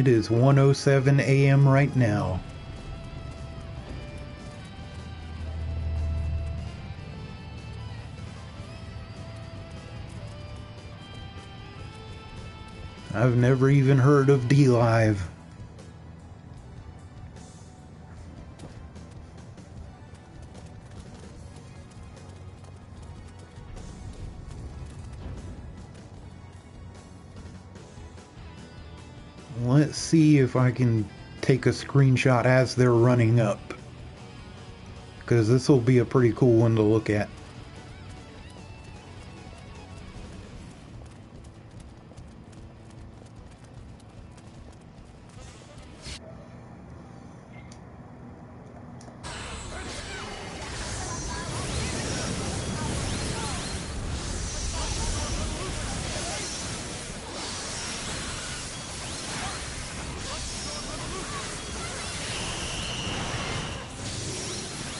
It is 1:07 a.m. right now. I've never even heard of D-Live. Let's see if I can take a screenshot as they're running up, because this will be a pretty cool one to look at.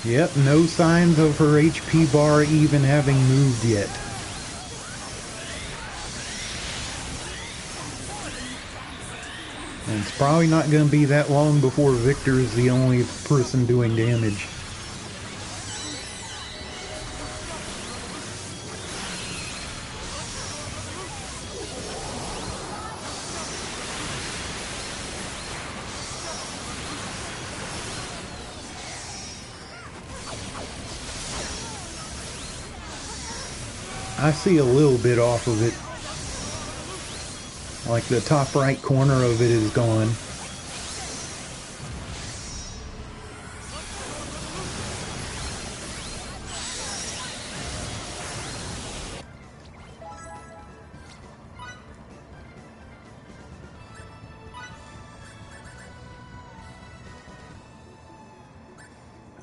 Yep, no signs of her HP bar even having moved yet. And it's probably not going to be that long before Victor is the only person doing damage. I see a little bit off of it. Like the top right corner of it is gone.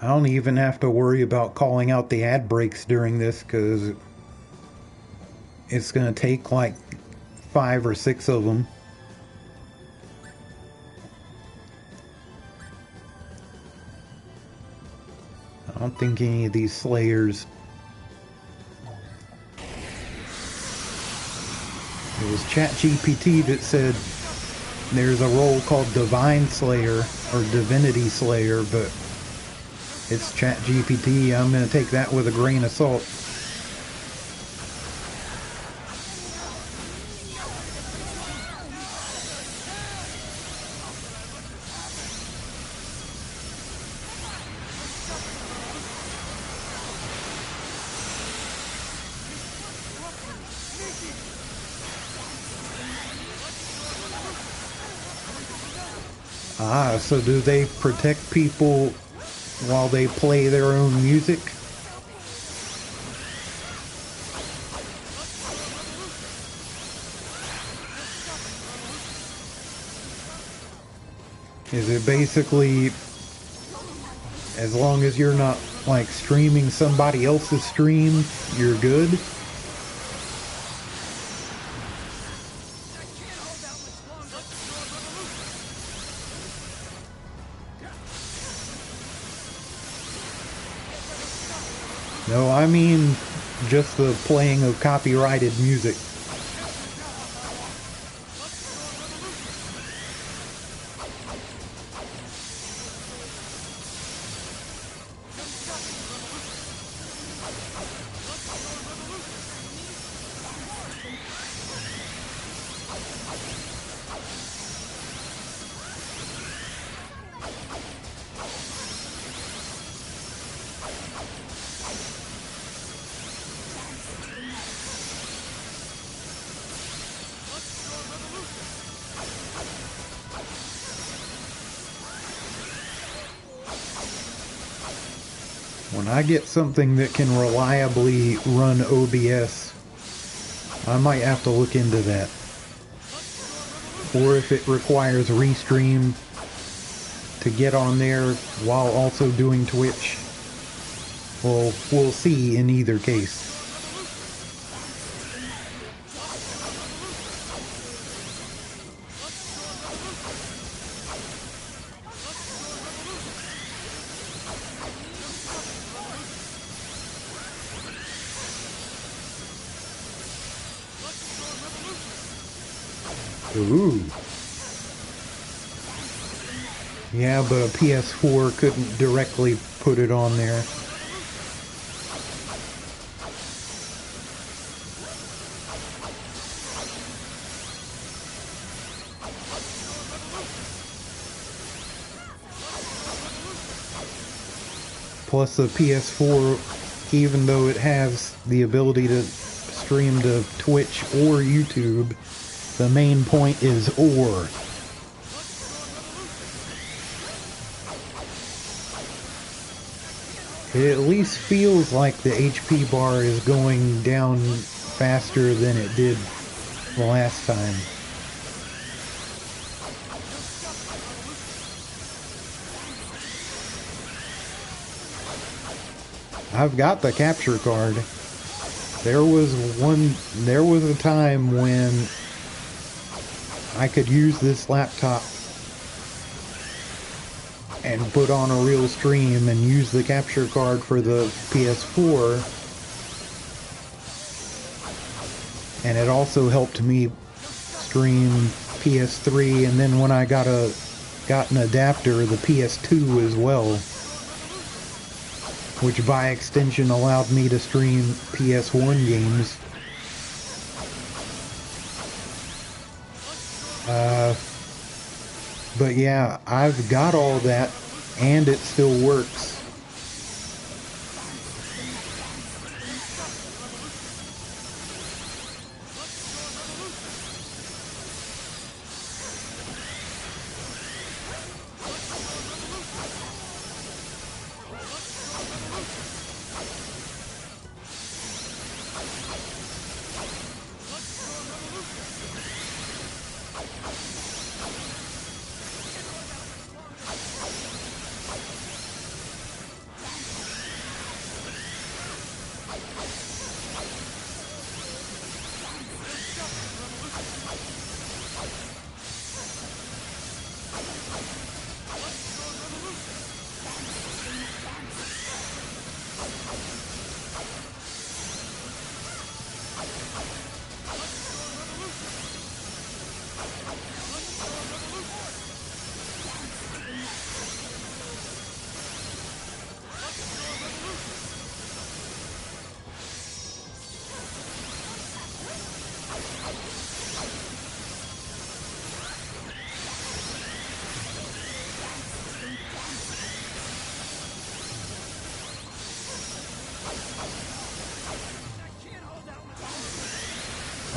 I don't even have to worry about calling out the ad breaks during this, because it's going to take like 5 or 6 of them. I don't think any of these slayers. It was ChatGPT that said there's a role called Divine Slayer or Divinity Slayer, but it's ChatGPT. I'm going to take that with a grain of salt. Ah, so do they protect people while they play their own music? Is it basically, as long as you're not like streaming somebody else's stream, you're good? No, I mean just the playing of copyrighted music. When I get something that can reliably run OBS, I might have to look into that. Or if it requires Restream to get on there while also doing Twitch. Well, we'll see in either case. Ooh. Yeah, but a PS4 couldn't directly put it on there. Plus the PS4, even though it has the ability to stream to Twitch or YouTube, the main point is or. It at least feels like the HP bar is going down faster than it did the last time. I've got the capture card. There was a time when I could use this laptop and put on a real stream and use the capture card for the PS4. And it also helped me stream PS3, and then when I got an adapter, the PS2 as well, which by extension allowed me to stream PS1 games. But yeah, I've got all that, and it still works.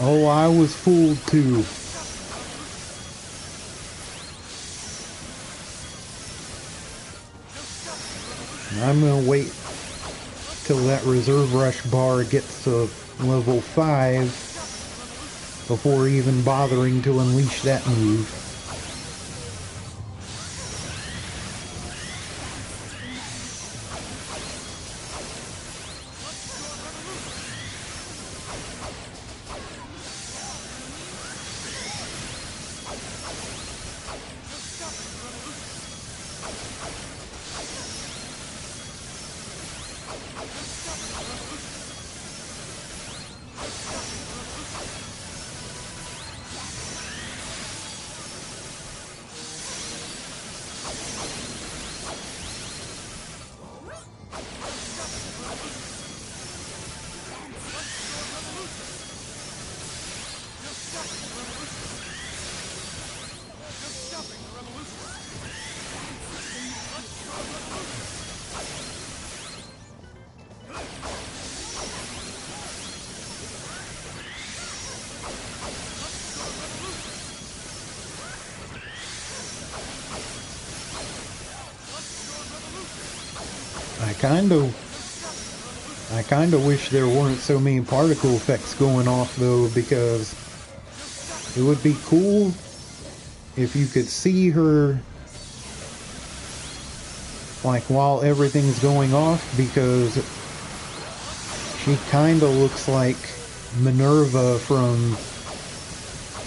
Oh, I was fooled too. I'm gonna wait till that reserve rush bar gets to level 5 before even bothering to unleash that move. I kinda wish there weren't so many particle effects going off though, because it would be cool if you could see her like while everything's going off, because she kinda looks like Minerva from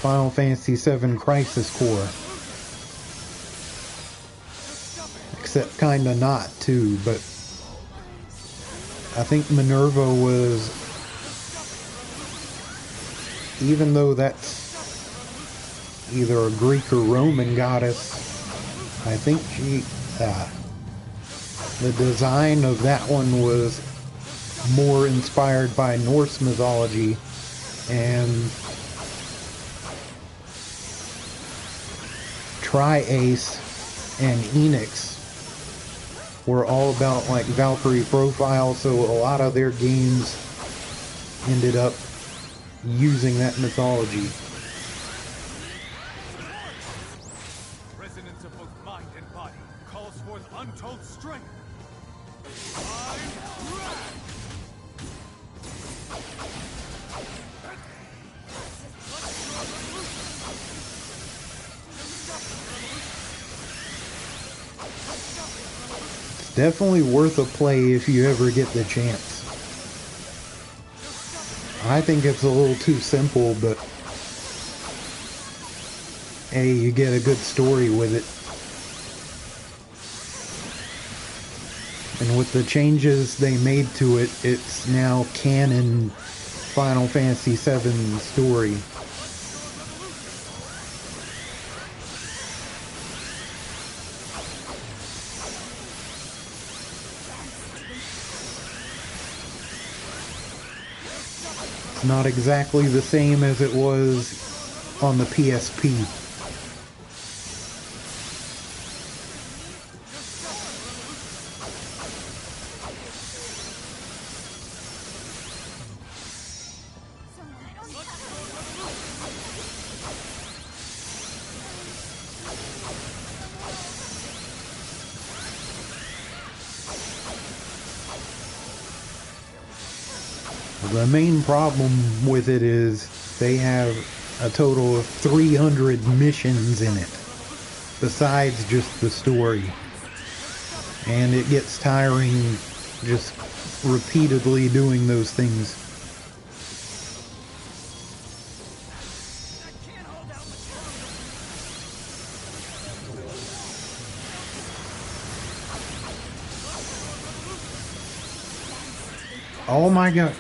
Final Fantasy VII Crisis Core. Except kinda not too, but I think Minerva was, even though that's either a Greek or Roman goddess, I think the design of that one was more inspired by Norse mythology, and Tri-Ace and Enix were all about like Valkyrie profile, so a lot of their games ended up using that mythology. Resonance of both mind and body calls forth untold strength. It's definitely worth a play if you ever get the chance. I think it's a little too simple, but hey, you get a good story with it. And with the changes they made to it, it's now canon Final Fantasy VII story. It's not exactly the same as it was on the PSP. The main problem with it is they have a total of 300 missions in it, besides just the story. And it gets tiring just repeatedly doing those things. Oh my god.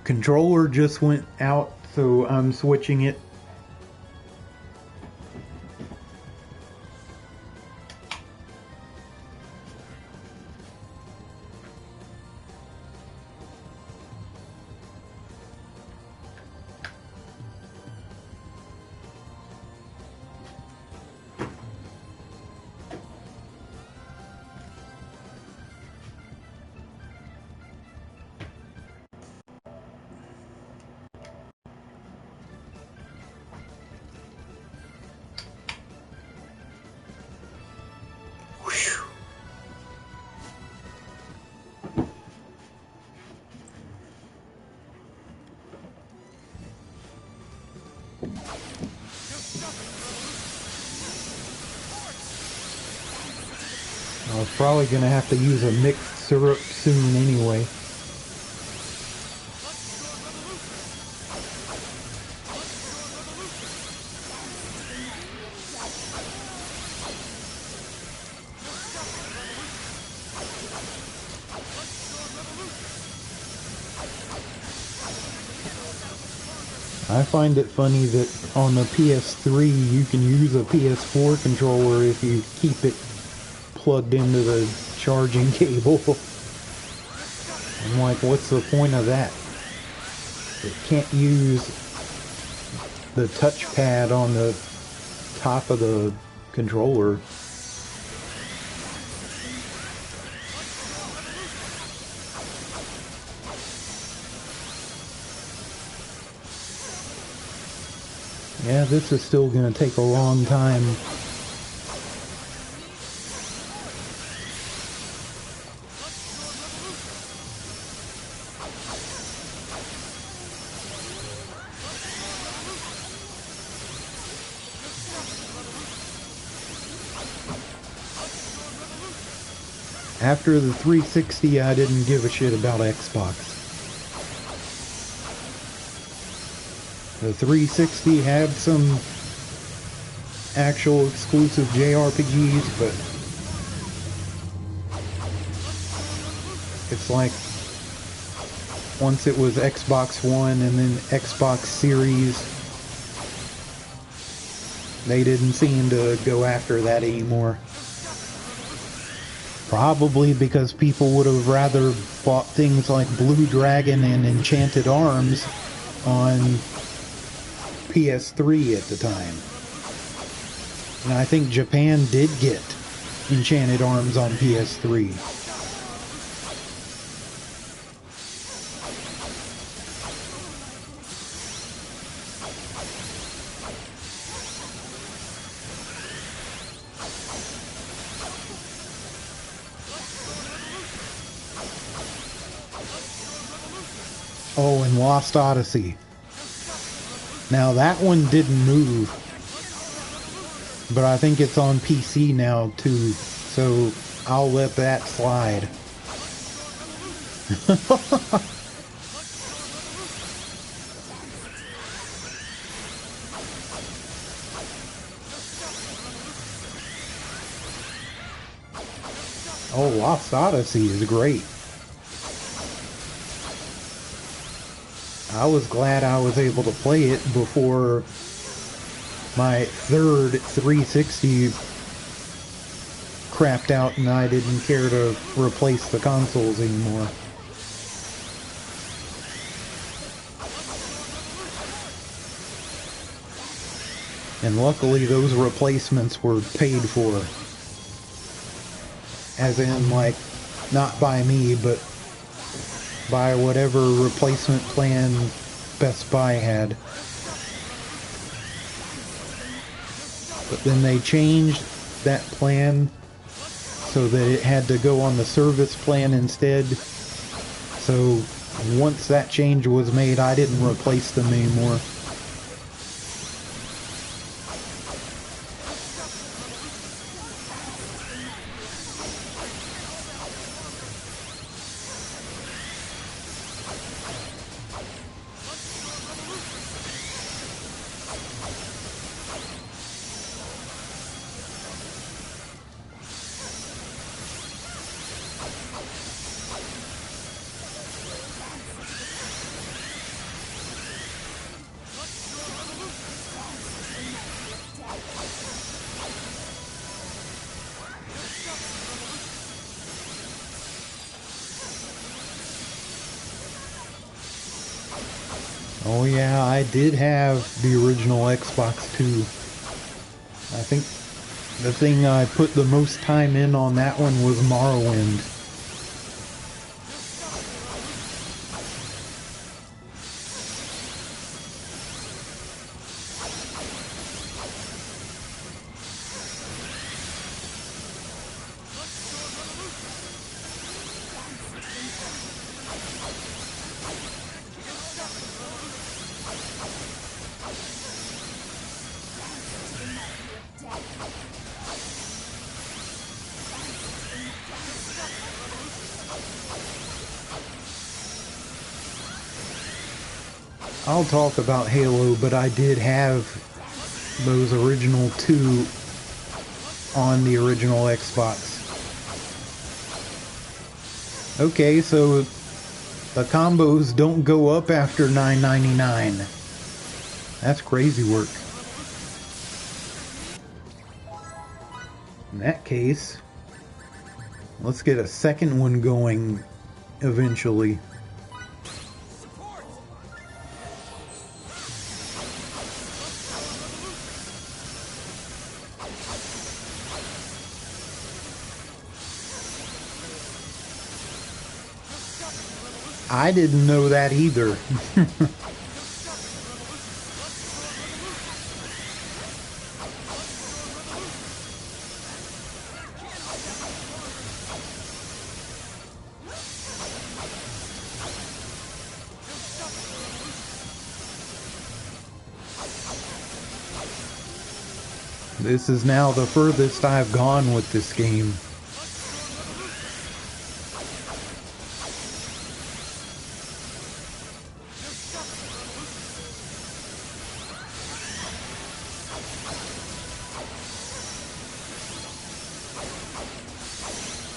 Controller just went out, so I'm switching it. I was probably going to have to use a mixed syrup soon anyway. I find it funny that on the PS3 you can use a PS4 controller if you keep it plugged into the charging cable. I'm like, what's the point of that? It can't use the touchpad on the top of the controller. Yeah, this is still going to take a long time. After the 360, I didn't give a shit about Xbox. The 360 had some actual exclusive JRPGs, but it's like once it was Xbox One and then Xbox Series, They didn't seem to go after that anymore. Probably because people would have rather bought things like Blue Dragon and Enchanted Arms on PS3 at the time. And I think Japan did get Enchanted Arms on PS3. Oh, and Lost Odyssey. Now that one didn't move, but I think it's on PC now too, so I'll let that slide. Oh, Lost Odyssey is great. I was glad I was able to play it before my third 360 crapped out and I didn't care to replace the consoles anymore. And luckily those replacements were paid for. As in, like, not by me, but by whatever replacement plan Best Buy had. But then they changed that plan so that it had to go on the service plan instead. So once that change was made, I didn't replace them anymore. Oh yeah, I did have the original Xbox too. I think the thing I put the most time in on that one was Morrowind. I'll talk about Halo, but I did have those original two on the original Xbox. Okay, so the combos don't go up after $9.99. That's crazy work. In that case, let's get a second one going eventually. I didn't know that either. This is now the furthest I've gone with this game.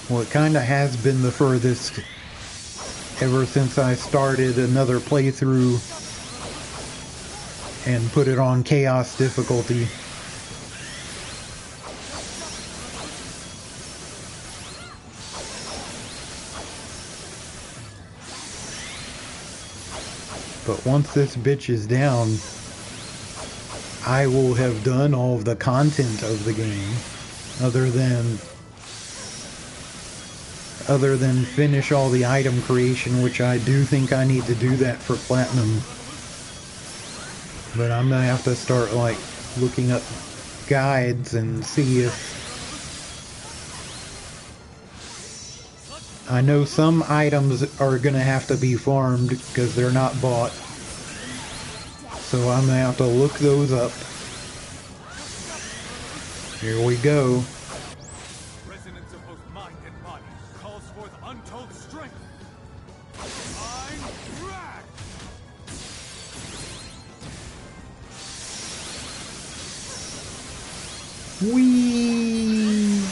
Well, it kind of has been the furthest ever since I started another playthrough and put it on chaos difficulty. But once this bitch is down, I will have done all of the content of the game, other than finish all the item creation, which I do think I need to do that for platinum. But I'm gonna have to start like looking up guides and see if I know some items are gonna have to be farmed because they're not bought. So I'm gonna have to look those up. Here we go. Resonance of both mind and body calls forth untold strength. I'm Drak! Whee!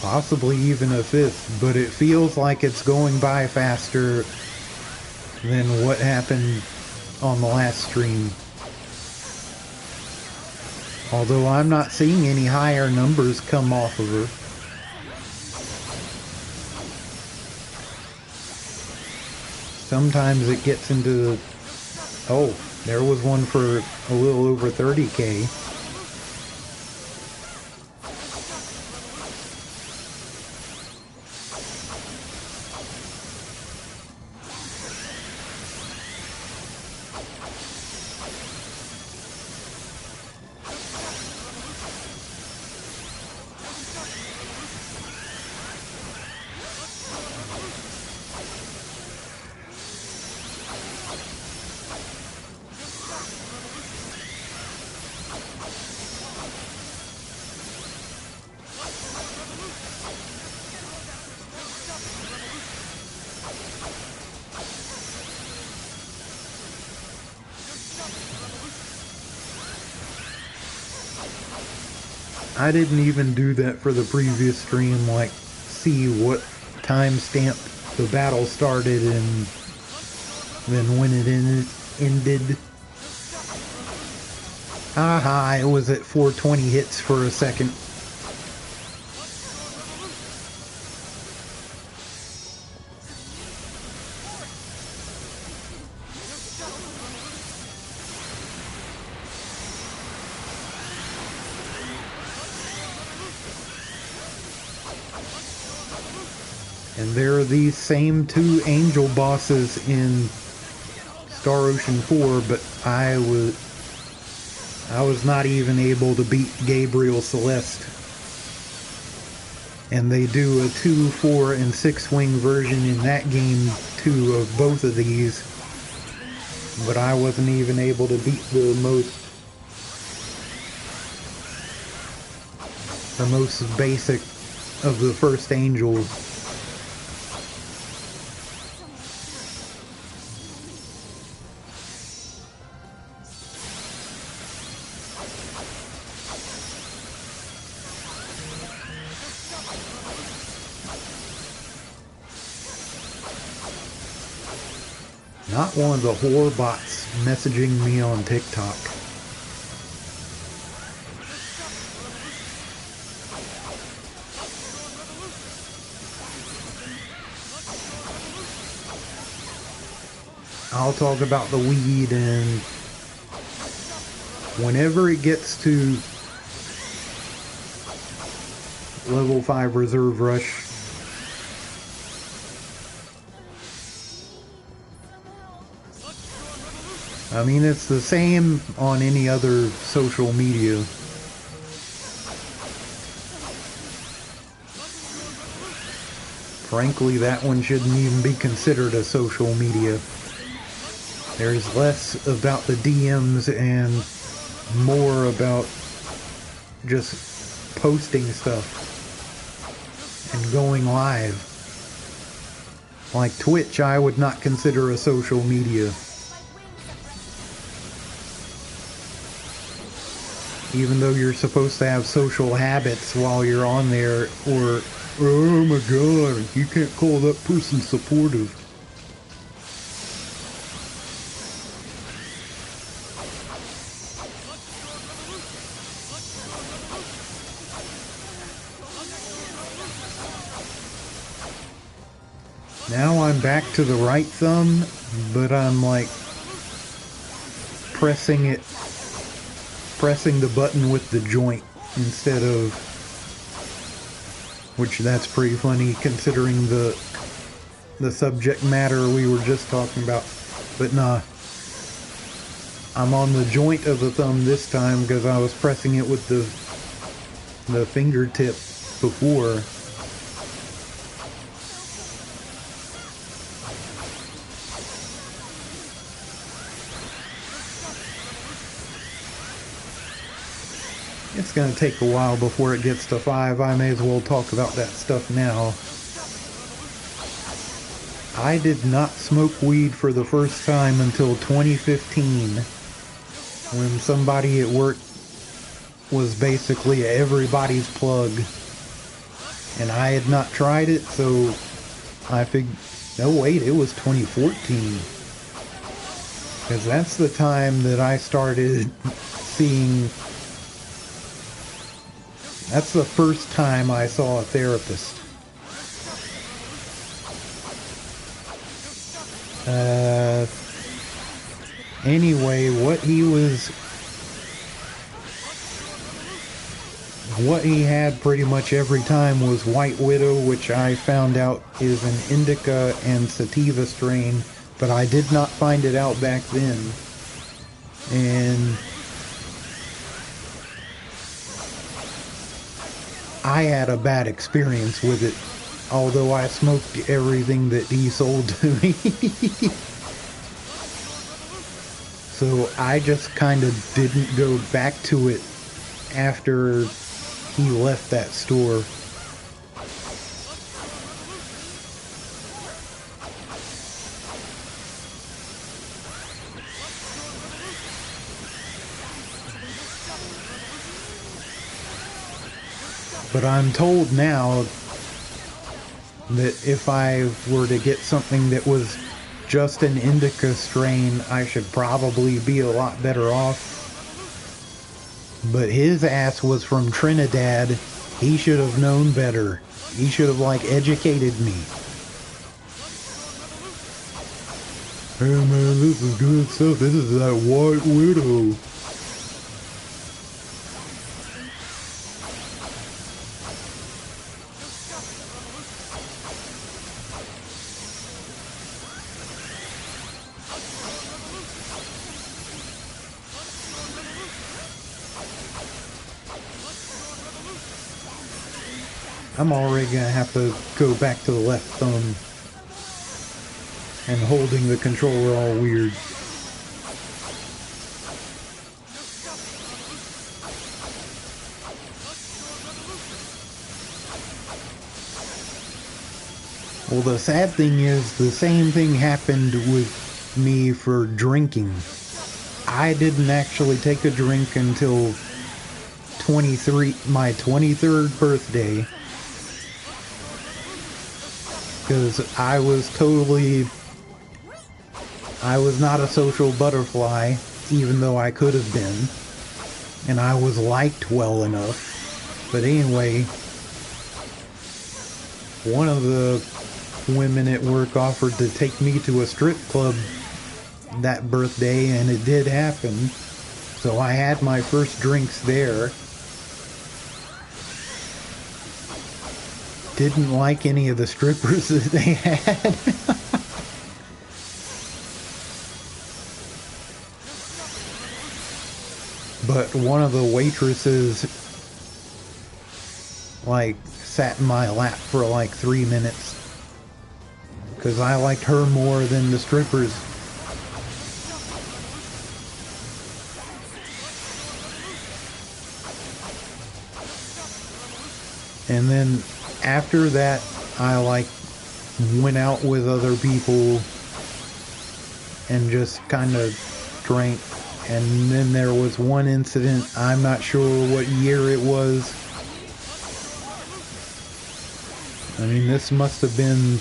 Possibly even a fifth, but it feels like it's going by faster than what happened on the last stream. Although I'm not seeing any higher numbers come off of her. Sometimes it gets into... Oh, there was one for a little over 30k. I didn't even do that for the previous stream, like see what timestamp the battle started and then when it ended. Haha, it was at 420 hits for a second. And there are these same two angel bosses in Star Ocean 4, but I was not even able to beat Gabriel Celeste. And they do a 2, 4, and 6 wing version in that game too of both of these. But I wasn't even able to beat the most basic of the first angel. Not one of the whore bots messaging me on TikTok. I'll talk about the weed, and whenever it gets to level 5 reserve rush, I mean, it's the same on any other social media. Frankly, that one shouldn't even be considered a social media. There's less about the DMs and more about just posting stuff and going live. Like Twitch, I would not consider a social media. even though you're supposed to have social habits while you're on there, or, oh my god, you can't call that person supportive. Now I'm back to the right thumb, but I'm like pressing the button with the joint instead of, which that's pretty funny considering the subject matter we were just talking about. But nah, I'm on the joint of the thumb this time because I was pressing it with the fingertip before. It's going to take a while before it gets to 5. I may as well talk about that stuff now. I did not smoke weed for the first time until 2015, when somebody at work was basically everybody's plug. And I had not tried it, so I figured, no wait, it was 2014. Because that's the time that I started seeing... That's the first time I saw a therapist. Anyway, what he had pretty much every time was White Widow, which I found out is an indica and sativa strain, but I did not find it out back then. And I had a bad experience with it, although I smoked everything that he sold to me. So I just kind of didn't go back to it after he left that store. But I'm told now that if I were to get something that was just an indica strain, I should probably be a lot better off. But his ass was from Trinidad. He should have known better. He should have, like, educated me. Hey man, this is good stuff. This is that White Widow. I'm already gonna have to go back to the left thumb. And holding the controller all weird. Well, the sad thing is, the same thing happened with me for drinking. I didn't actually take a drink until my 23rd birthday. Because I was not a social butterfly, even though I could have been. And I was liked well enough. But anyway, one of the women at work offered to take me to a strip club that birthday, and it did happen. So I had my first drinks there. Didn't like any of the strippers that they had. But one of the waitresses, like, sat in my lap for like 3 minutes. Because I liked her more than the strippers. And then after that, I like went out with other people and just kind of drank And then there was one incident, I'm not sure what year it was. I mean, this must have been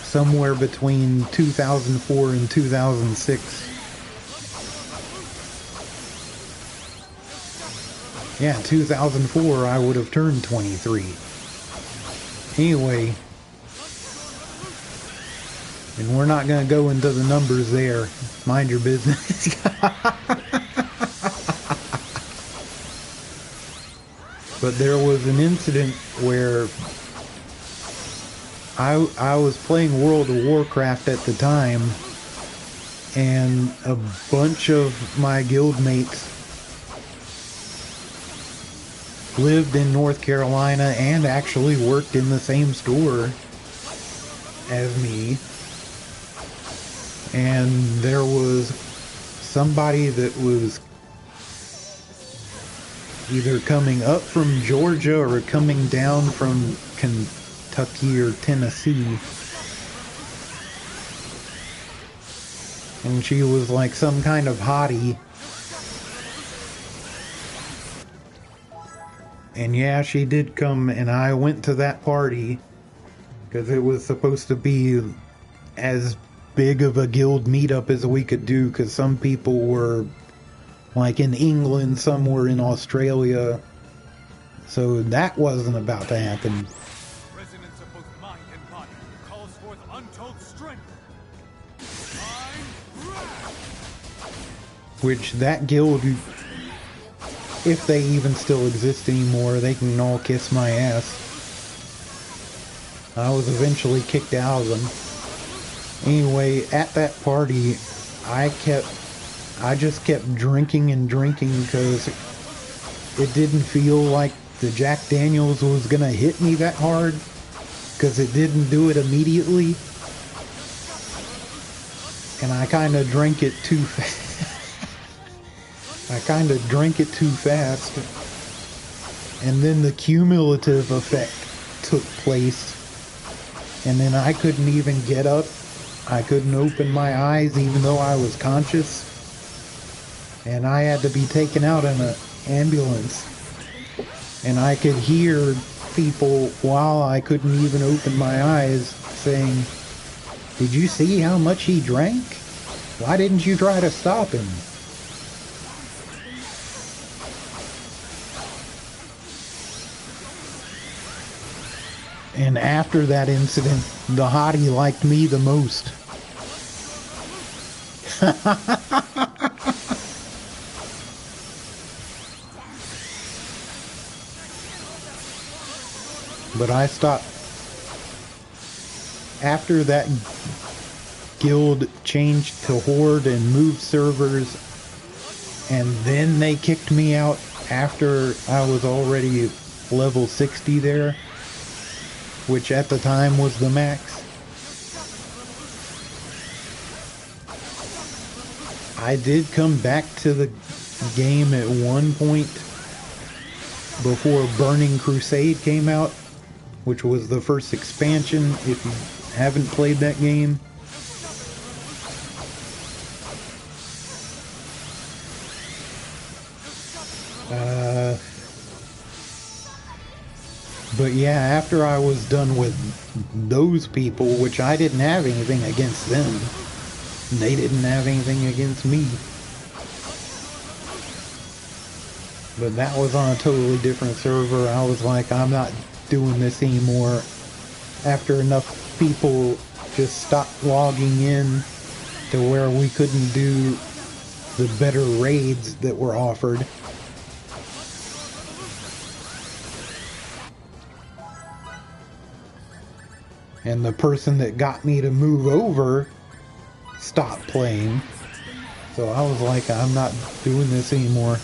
somewhere between 2004 and 2006. Yeah, 2004, I would have turned 23. Anyway, and we're not going to go into the numbers there. Mind your business. But there was an incident where I was playing World of Warcraft at the time, and a bunch of my guildmates lived in North Carolina and actually worked in the same store as me. And there was somebody that was either coming up from Georgia or coming down from Kentucky or Tennessee. And she was like some kind of hottie. And yeah, she did come, and I went to that party because it was supposed to be as big of a guild meetup as we could do, because some people were like in England, some were in Australia, so that wasn't about to happen. Resonance of both mind and body calls forth untold strength. Which that guild, if they even still exist anymore, they can all kiss my ass. I was eventually kicked out of them. Anyway, at that party, I just kept drinking and drinking because it didn't feel like the Jack Daniels was gonna hit me that hard, because it didn't do it immediately. And I kind of drank it too fast. And then the cumulative effect took place. And then I couldn't even get up. I couldn't open my eyes even though I was conscious. And I had to be taken out in an ambulance. And I could hear people, while I couldn't even open my eyes, saying, "Did you see how much he drank? Why didn't you try to stop him?" And after that incident, the hottie liked me the most. But I stopped. After that guild changed to Horde and moved servers, and then they kicked me out after I was already level 60 there, which at the time was the max. I did come back to the game at one point before Burning Crusade came out, which was the first expansion, if you haven't played that game. But yeah, after I was done with those people, which I didn't have anything against them, they didn't have anything against me. But that was on a totally different server. I was like, I'm not doing this anymore. After enough people just stopped logging in to where we couldn't do the better raids that were offered. And the person that got me to move over stopped playing. So I was like, I'm not doing this anymore.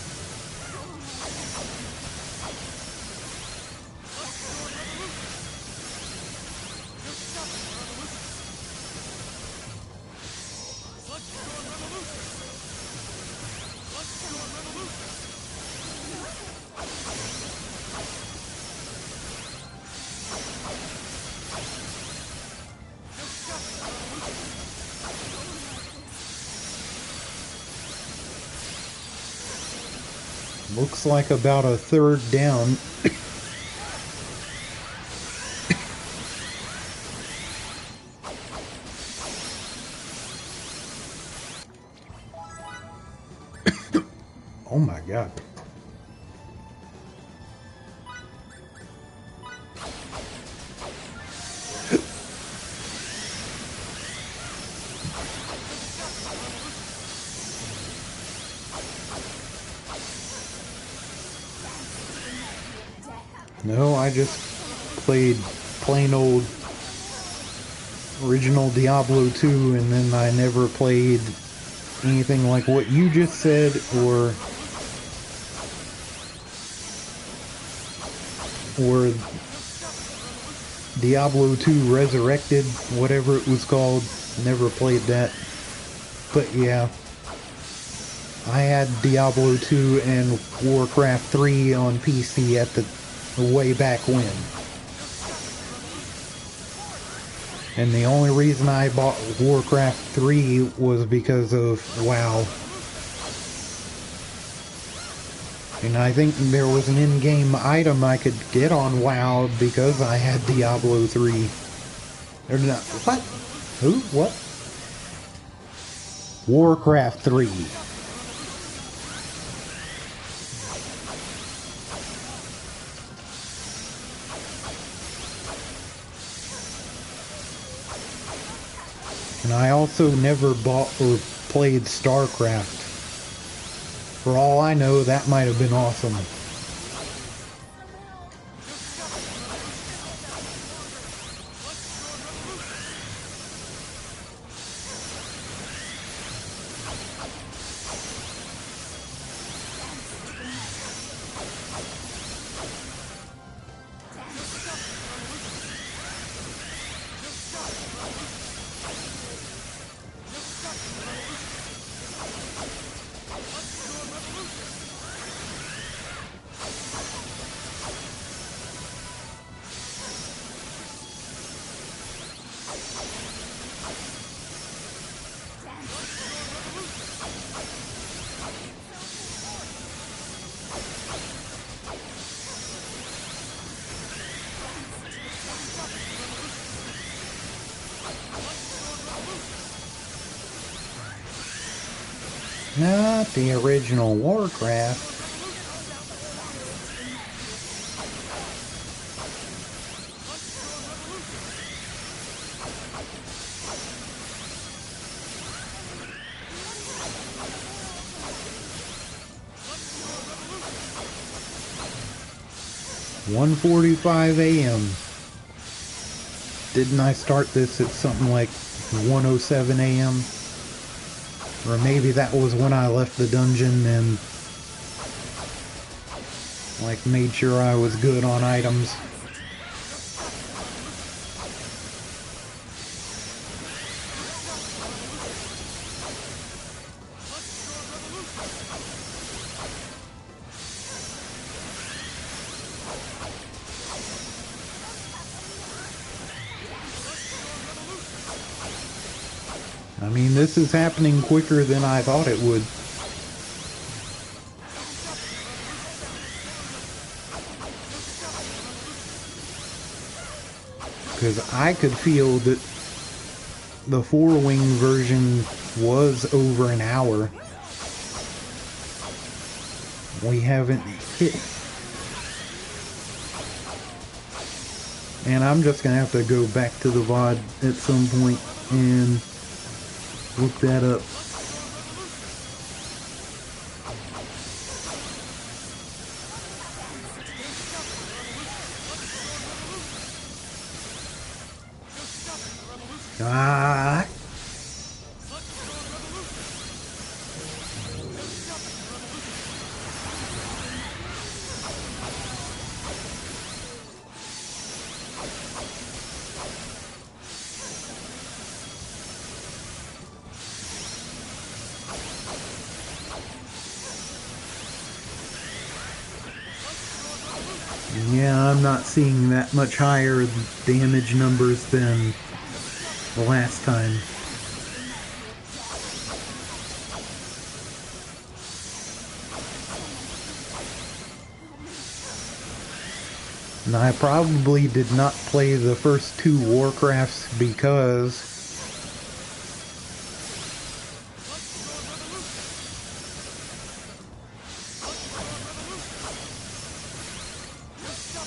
Looks like about a third down. Oh my god. No, I just played plain old original Diablo 2, and then I never played anything like what you just said, or Diablo 2 Resurrected, whatever it was called. Never played that. But yeah, I had Diablo 2 and Warcraft 3 on PC at the way back when. And the only reason I bought Warcraft 3 was because of WoW. And I think there was an in-game item I could get on WoW because I had Diablo 3. Or not, what? Who? What? Warcraft 3. And I also never bought or played StarCraft. For all I know, that might have been awesome. Not the original Warcraft. $1:45 a.m. Didn't I start this at something like 1:07 a.m.? Or maybe that was when I left the dungeon and like made sure I was good on items. I mean, this is happening quicker than I thought it would. Because I could feel that the 4-wing version was over an hour. We haven't hit. And I'm just going to have to go back to the VOD at some point and look that up. Ah. Yeah, I'm not seeing that much higher damage numbers than the last time. And I probably did not play the first two Warcrafts because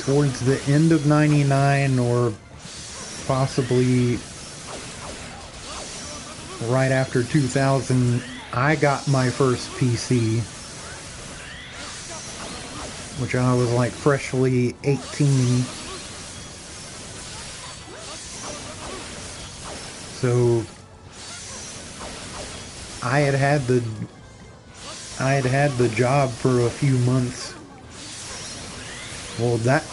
towards the end of 99 or possibly right after 2000, I got my first PC, which I was like freshly 18. So I had had the job for a few months. Well, that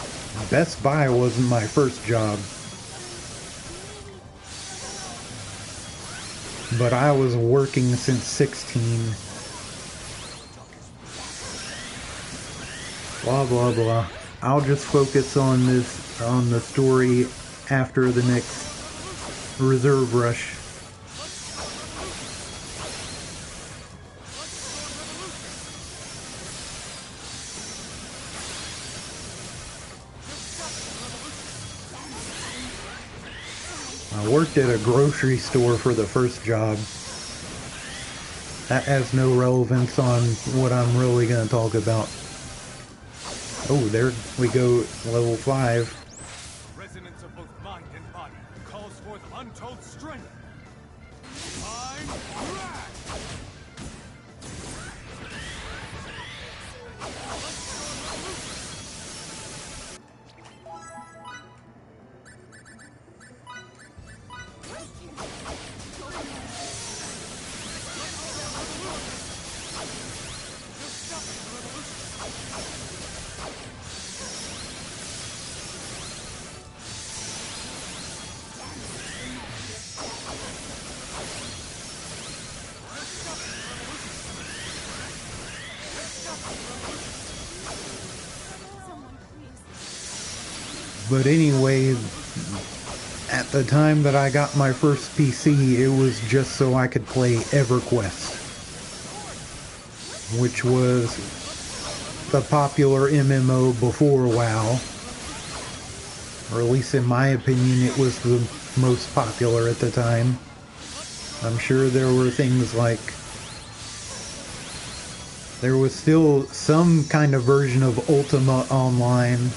Best Buy wasn't my first job, but I was working since 16. Blah blah blah. I'll just focus on the story after the next reserve rush. I worked at a grocery store for the first job. That has no relevance on what I'm really going to talk about. Oh, there we go, level 5. Resonance of both mind and body calls forth untold strength. I'm Drak! But anyway, at the time that I got my first PC, it was just so I could play EverQuest, which was the popular MMO before WoW. Or at least in my opinion, it was the most popular at the time. I'm sure there were things like... there was still some kind of version of Ultima Online.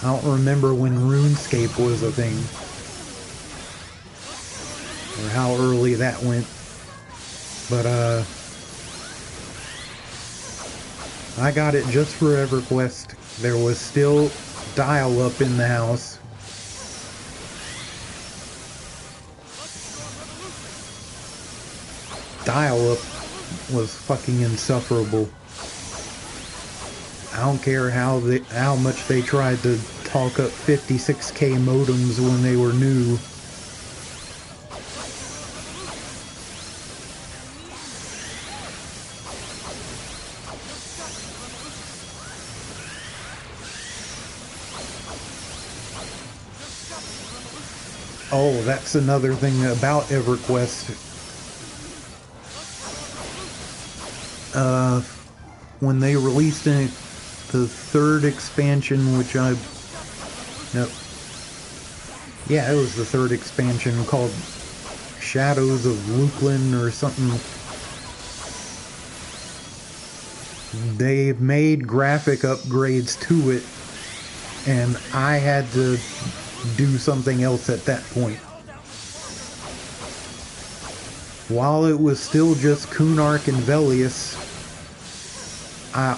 I don't remember when RuneScape was a thing, or how early that went, but I got it just for EverQuest. There was still dial-up in the house. Dial-up was fucking insufferable. I don't care how much they tried to talk up 56K modems when they were new. Oh, that's another thing about EverQuest. When they released the third expansion, which it was the third expansion, called Shadows of Luklin or something. They made graphic upgrades to it, and I had to do something else at that point. While it was still just Kunark and Velius, I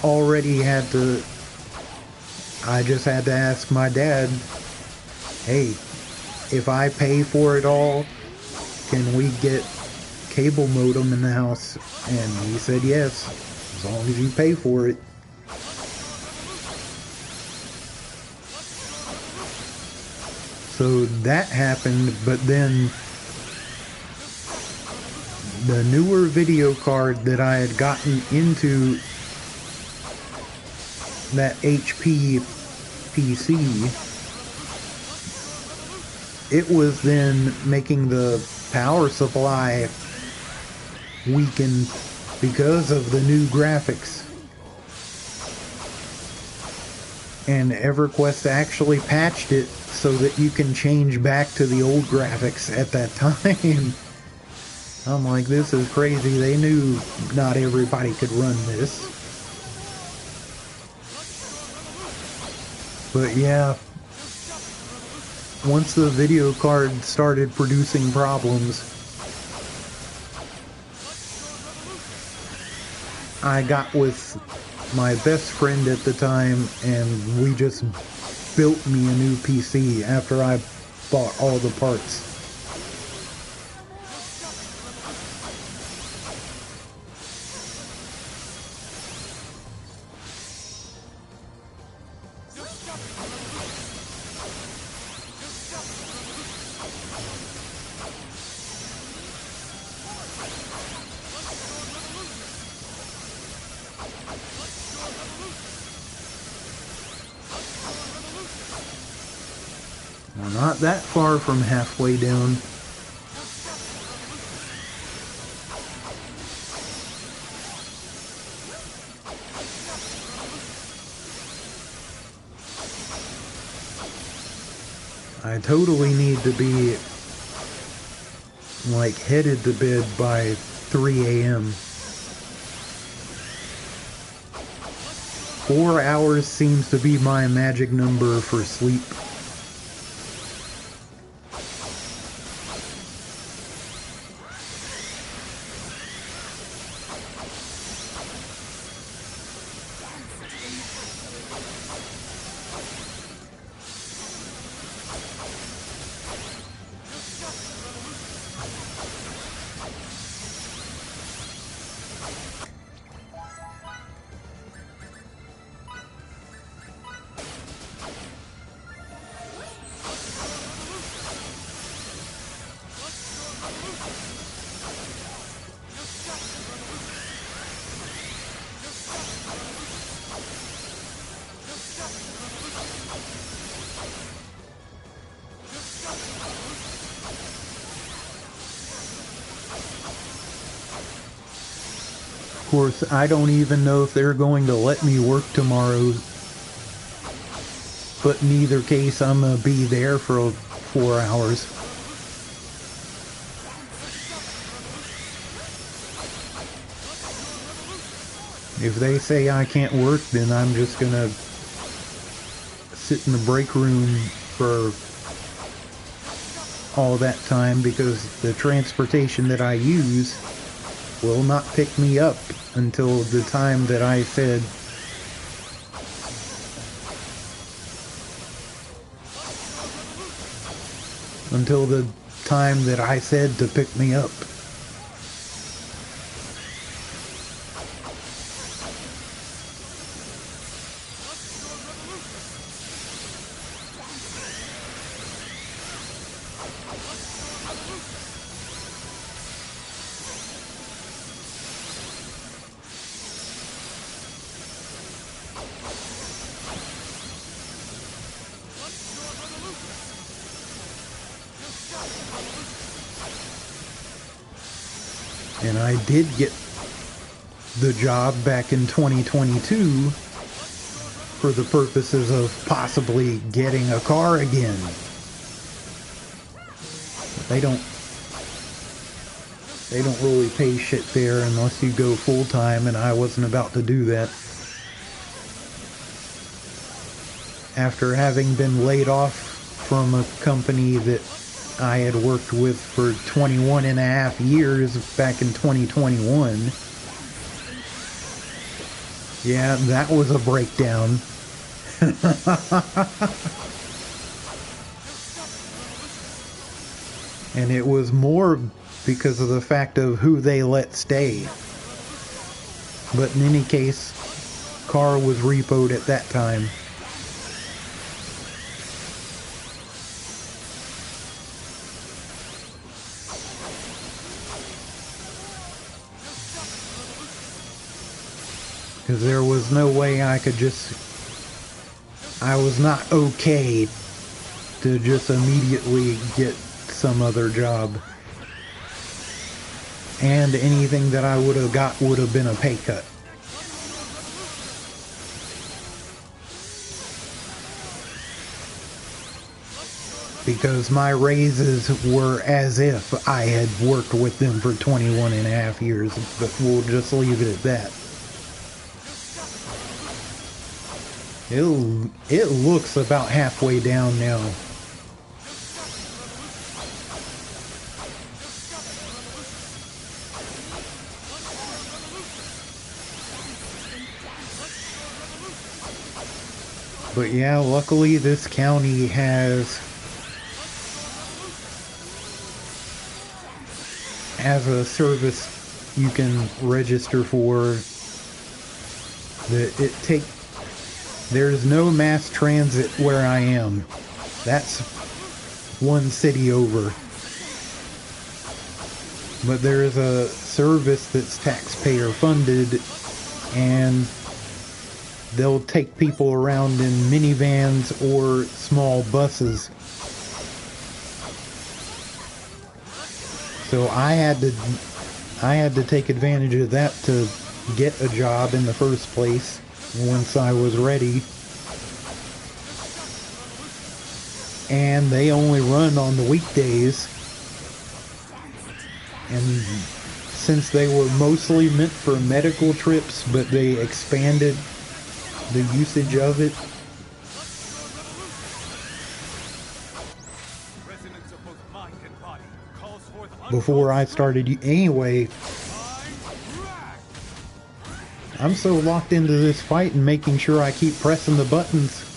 just had to ask my dad, hey, if I pay for it all, can we get cable modem in the house? And he said yes, as long as you pay for it. So that happened, but then the newer video card that I had gotten into that HP PC, it was then making the power supply weaken because of the new graphics. And EverQuest actually patched it so that you can change back to the old graphics at that time. I'm like, this is crazy. They knew not everybody could run this. But yeah, once the video card started producing problems, I got with my best friend at the time and we just built me a new PC after I bought all the parts. Not that far from halfway down. I totally need to be like headed to bed by 3 a.m. 4 hours seems to be my magic number for sleep. Of course, I don't even know if they're going to let me work tomorrow. But in either case, I'm going to be there for 4 hours. If they say I can't work, then I'm just going to sit in the break room for all that time, because the transportation that I use will not pick me up until the time that I said. Until the time that I said to pick me up. And I did get the job back in 2022 for the purposes of possibly getting a car again. They don't really pay shit there unless you go full time, and I wasn't about to do that. After having been laid off from a company that I had worked with for 21 and a half years back in 2021. Yeah, that was a breakdown. And it was more because of the fact of who they let stay. But in any case, car was repoed at that time. Because there was no way I could just... I was not okay to just immediately get some other job. And anything that I would have got would have been a pay cut. because my raises were as if I had worked with them for 21 and a half years, but we'll just leave it at that. It looks about halfway down now. But yeah, luckily this county has a service you can register for that there's no mass transit where I am. That's one city over. But there's a service that's taxpayer funded, and they'll take people around in minivans or small buses. So I had to take advantage of that to get a job in the first place once I was ready. And they only run on the weekdays. And since they were mostly meant for medical trips, but they expanded the usage of it. Before I started, anyway, I'm so locked into this fight and making sure I keep pressing the buttons.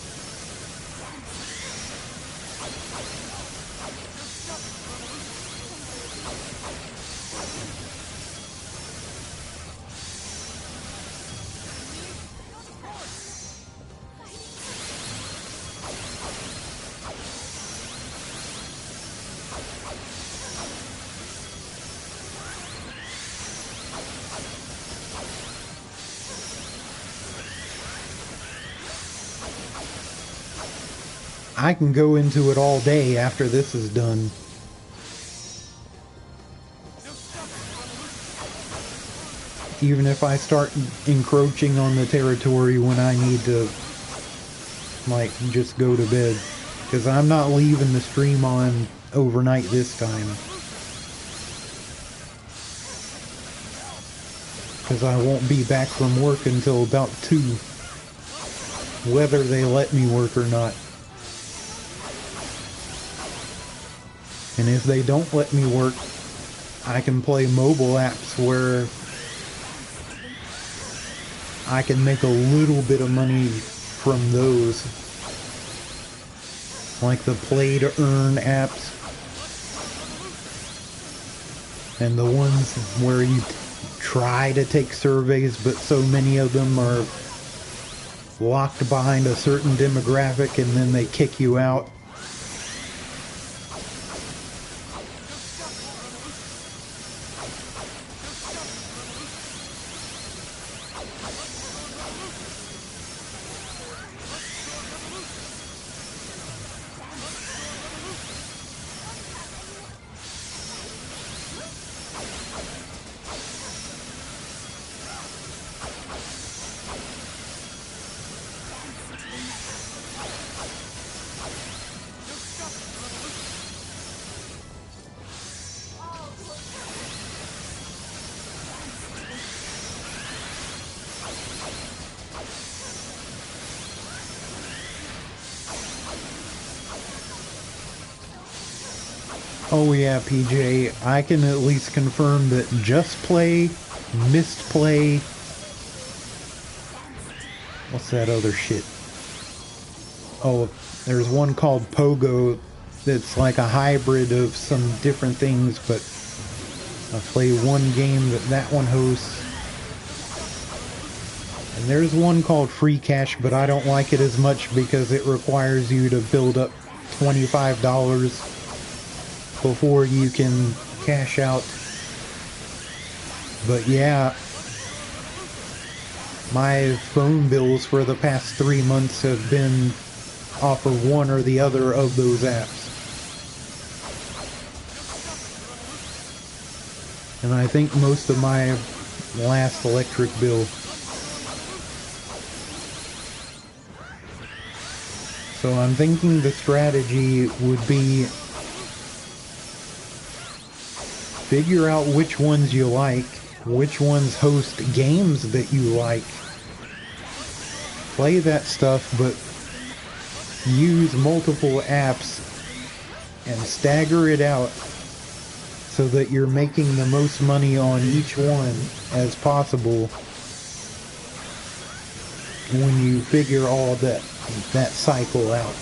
I can go into it all day after this is done. Even if I start encroaching on the territory when I need to, like, just go to bed. Because I'm not leaving the stream on overnight this time. Because I won't be back from work until about 2. Whether they let me work or not. And if they don't let me work, I can play mobile apps where I can make a little bit of money from those. Like the play to earn apps. And the ones where you try to take surveys, but so many of them are locked behind a certain demographic and then they kick you out. Oh yeah, PJ, I can at least confirm that Just Play, Misplay, what's that other shit? Oh, there's one called Pogo that's like a hybrid of some different things, but I play one game that one hosts. And there's one called Free Cash, but I don't like it as much because it requires you to build up $25 before you can cash out. But yeah, my phone bills for the past 3 months have been off of one or the other of those apps. And I think most of my last electric bill. So I'm thinking the strategy would be figure out which ones you like, which ones host games that you like. Play that stuff, but use multiple apps and stagger it out so that you're making the most money on each one as possible when you figure all that cycle out.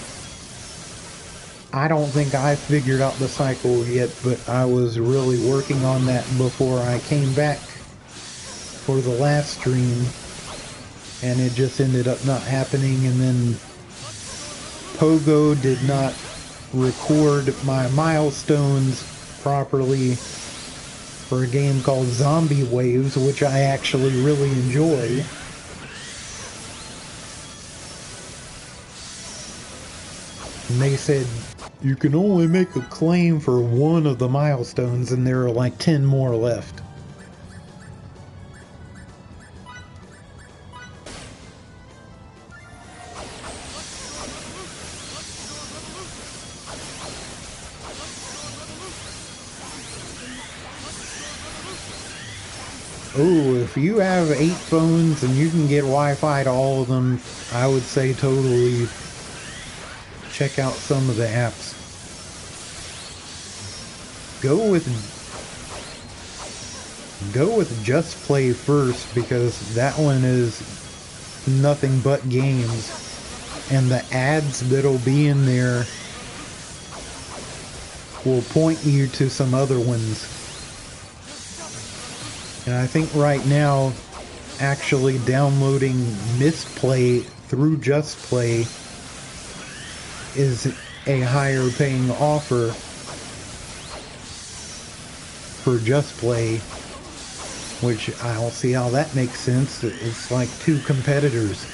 I don't think I figured out the cycle yet, but I was really working on that before I came back for the last stream, and it just ended up not happening. And then Pogo did not record my milestones properly for a game called Zombie Waves, which I actually really enjoy. And they said you can only make a claim for one of the milestones, and there are like 10 more left. Oh, if you have 8 phones and you can get Wi-Fi to all of them, I would say totally check out some of the apps. Go with Just Play first, because that one is nothing but games, and the ads that'll be in there will point you to some other ones. And I think right now, actually downloading Misplay through Just Play is a higher paying offer for Just Play, which I'll see how that makes sense. It's like 2 competitors.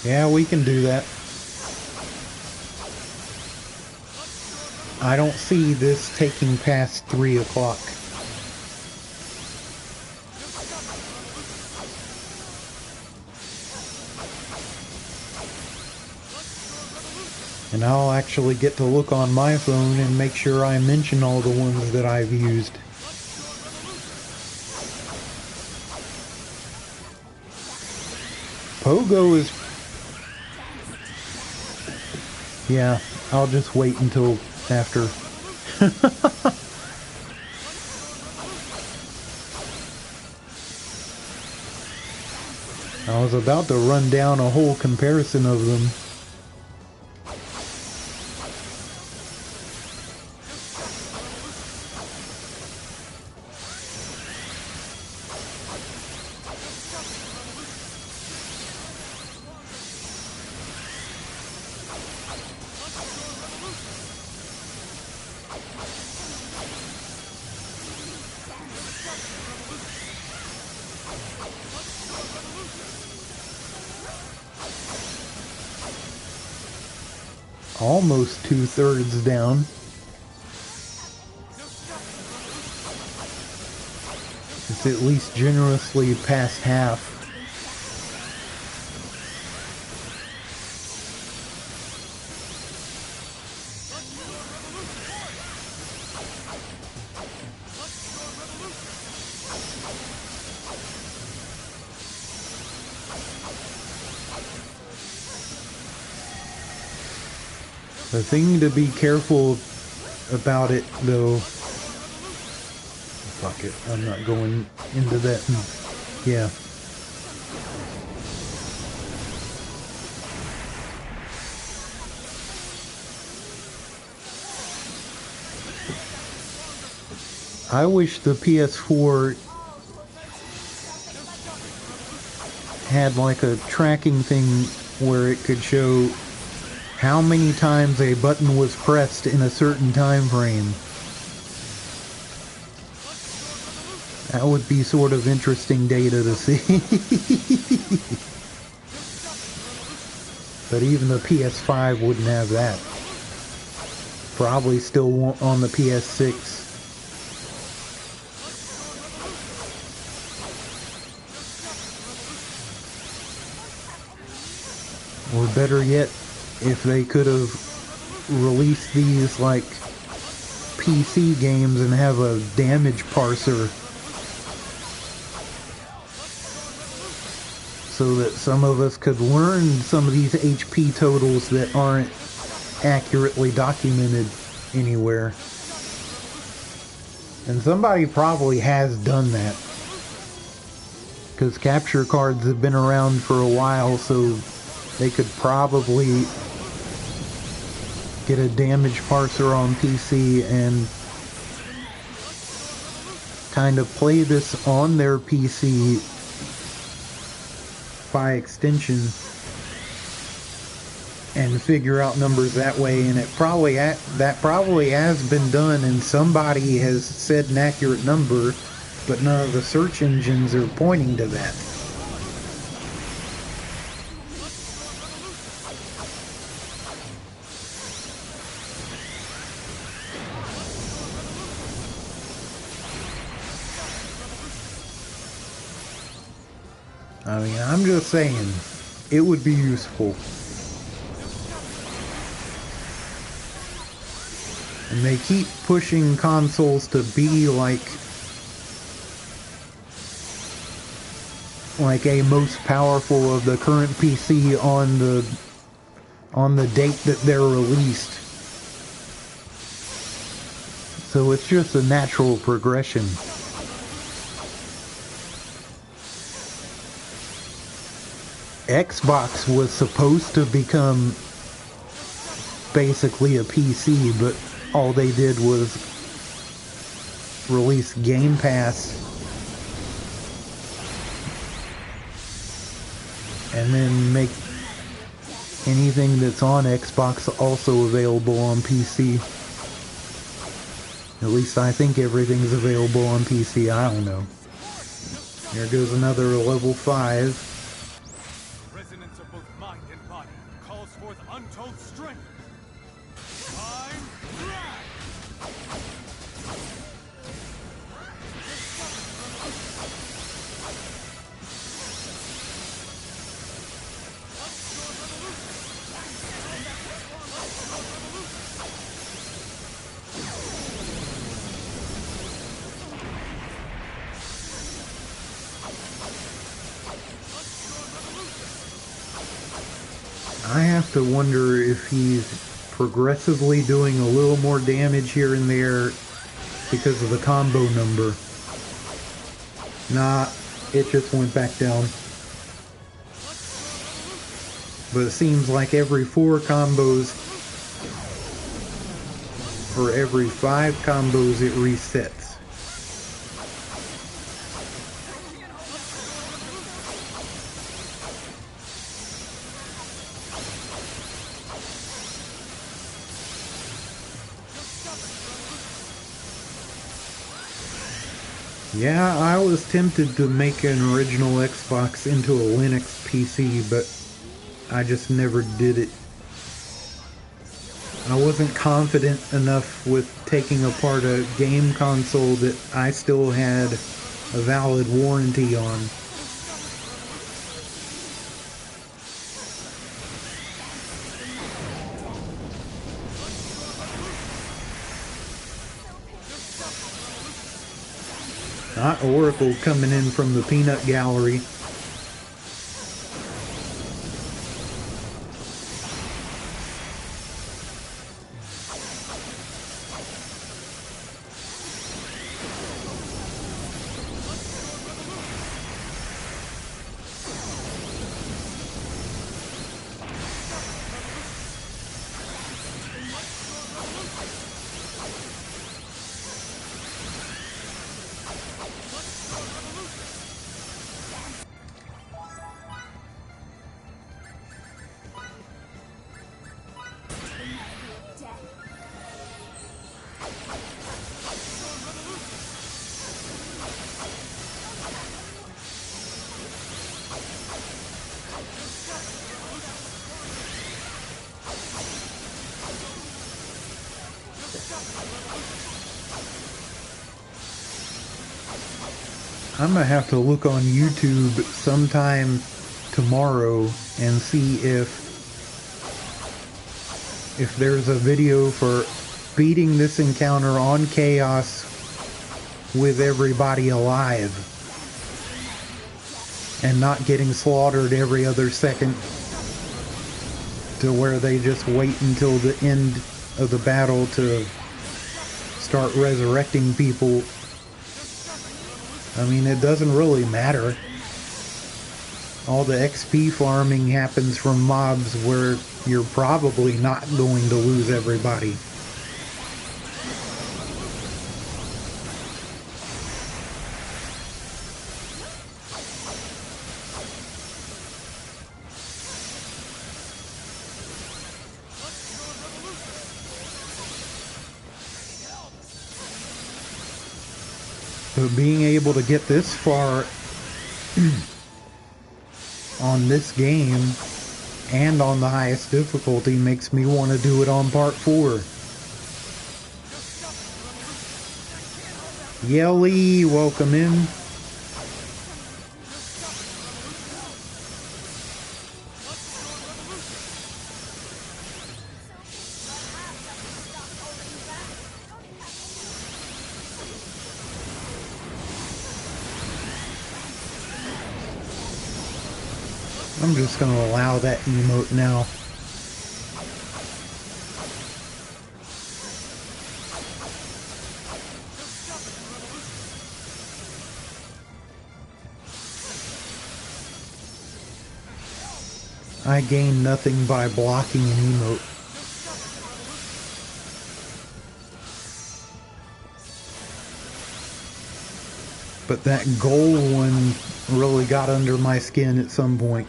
Yeah, we can do that. I don't see this taking past 3 o'clock. And I'll actually get to look on my phone and make sure I mention all the ones that I've used. Pogo is... Yeah, I'll just wait until after. I was about to run down a whole comparison of them. Almost 2/3 down. It's at least generously past half. The thing to be careful about it, though... Fuck it, I'm not going into that. Yeah. I wish the PS4 had like a tracking thing where it could show how many times a button was pressed in a certain time frame. That would be sort of interesting data to see. But even the PS5 wouldn't have that. Probably still won't on the PS6. Or better yet, if they could have released these like PC games and have a damage parser so that some of us could learn some of these HP totals that aren't accurately documented anywhere. And somebody probably has done that, because capture cards have been around for a while, so they could probably get a damage parser on PC and kind of play this on their PC by extension and figure out numbers that way. And it probably that probably has been done, and somebody has said an accurate number, but none of the search engines are pointing to that. I mean, I'm just saying, it would be useful. And they keep pushing consoles to be like a most powerful of the current PC on the date that they're released. So it's just a natural progression. Xbox was supposed to become basically a PC, but all they did was release Game Pass and then make anything that's on Xbox also available on PC. At least I think everything's available on PC. I don't know. There goes another level 5. Resonance of both mind and body calls forth untold strength. Time drag. I have to wonder if he's progressively doing a little more damage here and there because of the combo number. Nah, it just went back down. But it seems like every 4 combos, or every 5 combos, it resets. Yeah, I was tempted to make an original Xbox into a Linux PC, but I just never did it. I wasn't confident enough with taking apart a game console that I still had a valid warranty on. Not Oracle coming in from the peanut gallery. I'm gonna have to look on YouTube sometime tomorrow and see if there's a video for beating this encounter on Chaos with everybody alive and not getting slaughtered every other second, to where they just wait until the end of the battle to start resurrecting people. I mean, it doesn't really matter. All the XP farming happens from mobs where you're probably not going to lose everybody. But being able to get this far on this game and on the highest difficulty makes me want to do it on part 4. Yelly, welcome in. I'm just going to allow that emote now. I gain nothing by blocking an emote. But that goal one really got under my skin at some point.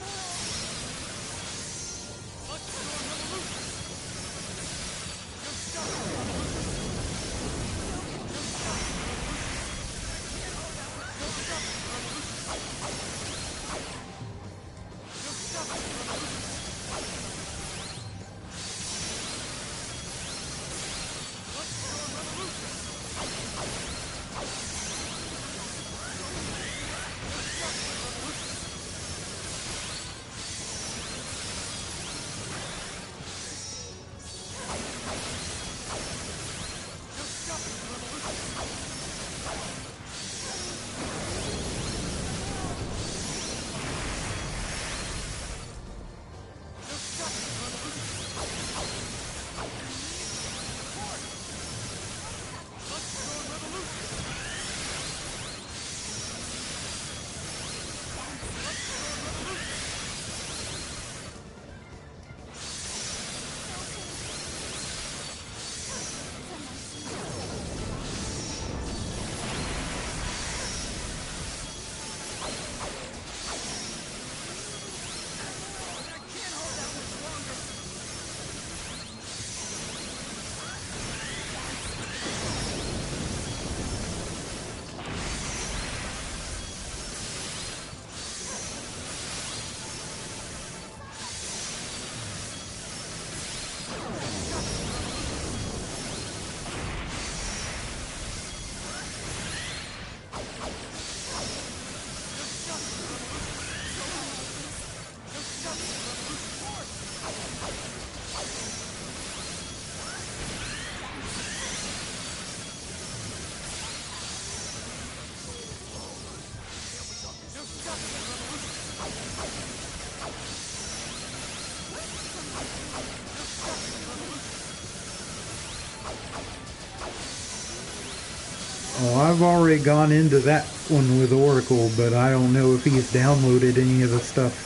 Oh, I've already gone into that one with Oracle, but I don't know if he's downloaded any of the stuff.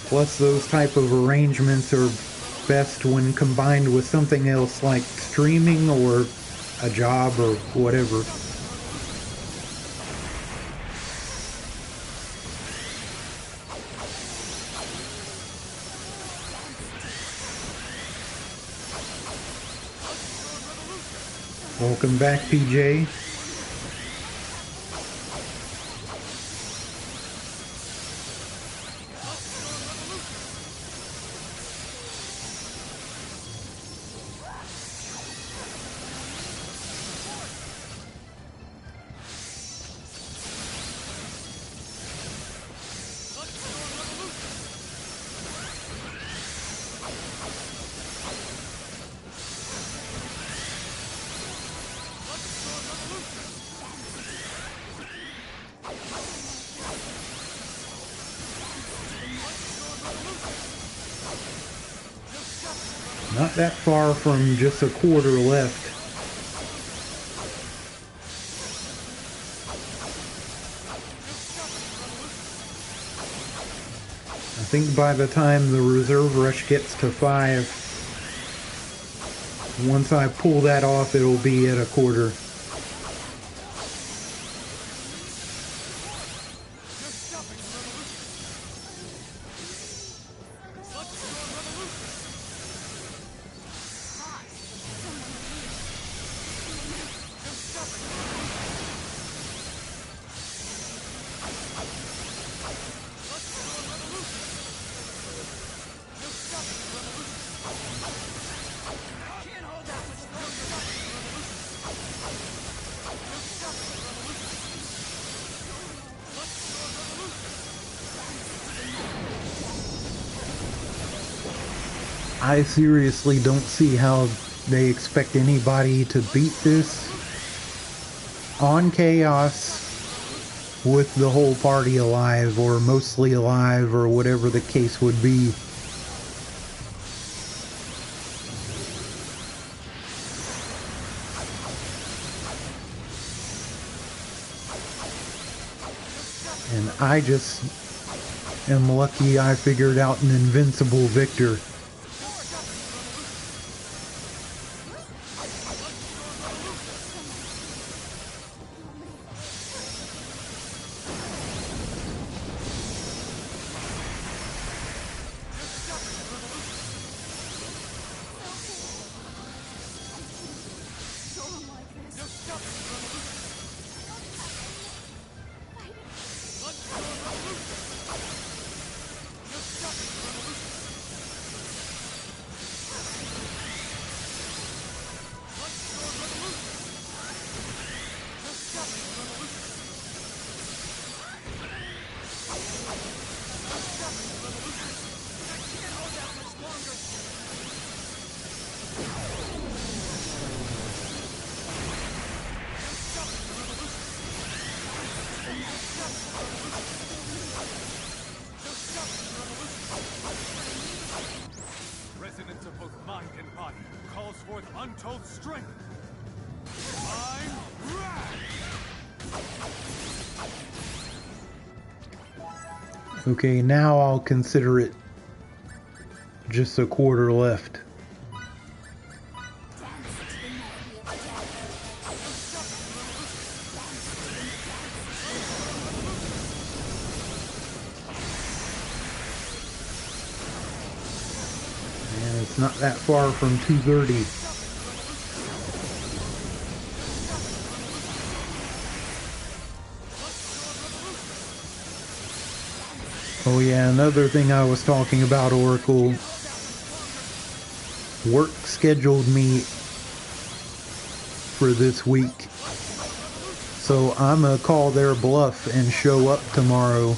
Plus, those type of arrangements are best when combined with something else like streaming or a job or whatever. Welcome back, PJ. Not that far from just a quarter left. I think by the time the reserve rush gets to 5, once I pull that off, it'll be at a quarter. I seriously don't see how they expect anybody to beat this on Chaos with the whole party alive, or mostly alive, or whatever the case would be. And I just am lucky I figured out an invincible Victor. Resonance of both mind and body calls forth untold strength. I'm Wrath! Okay, now I'll consider it just a quarter left. And it's not that far from 230. Oh yeah, another thing I was talking about, Oracle. Work scheduled me for this week. So I'm gonna call their bluff and show up tomorrow.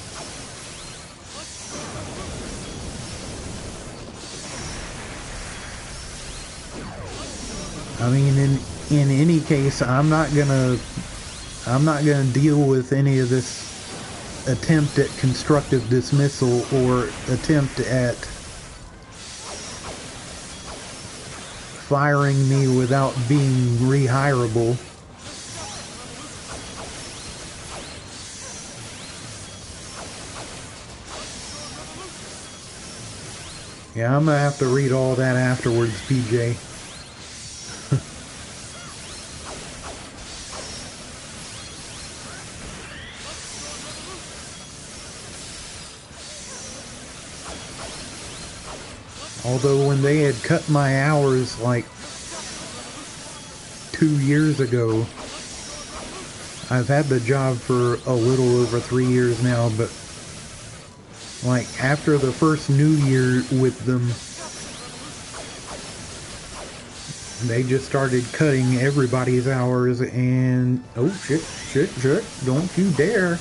I mean, in any case, I'm not gonna deal with any of this attempt at constructive dismissal or attempt at firing me without being rehirable. Yeah, I'm gonna have to read all that afterwards, PJ. Although when they had cut my hours like 2 years ago. I've had the job for a little over 3 years now, but like after the first New Year with them, they just started cutting everybody's hours and oh shit, don't you dare.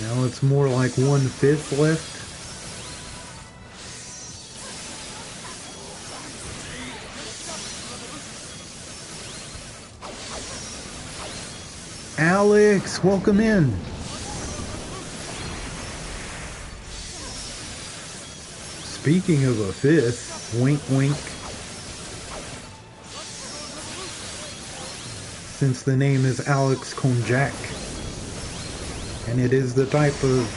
Now it's more like 1/5 left. Alex, welcome in. Speaking of a fifth, wink wink. Since the name is Alex Konjak. And it is the type of,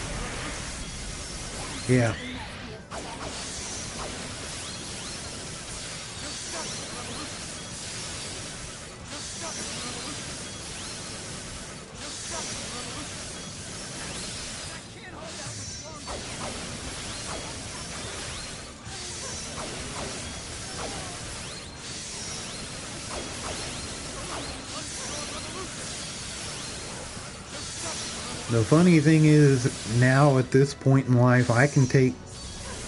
yeah. The funny thing is, now at this point in life, I can take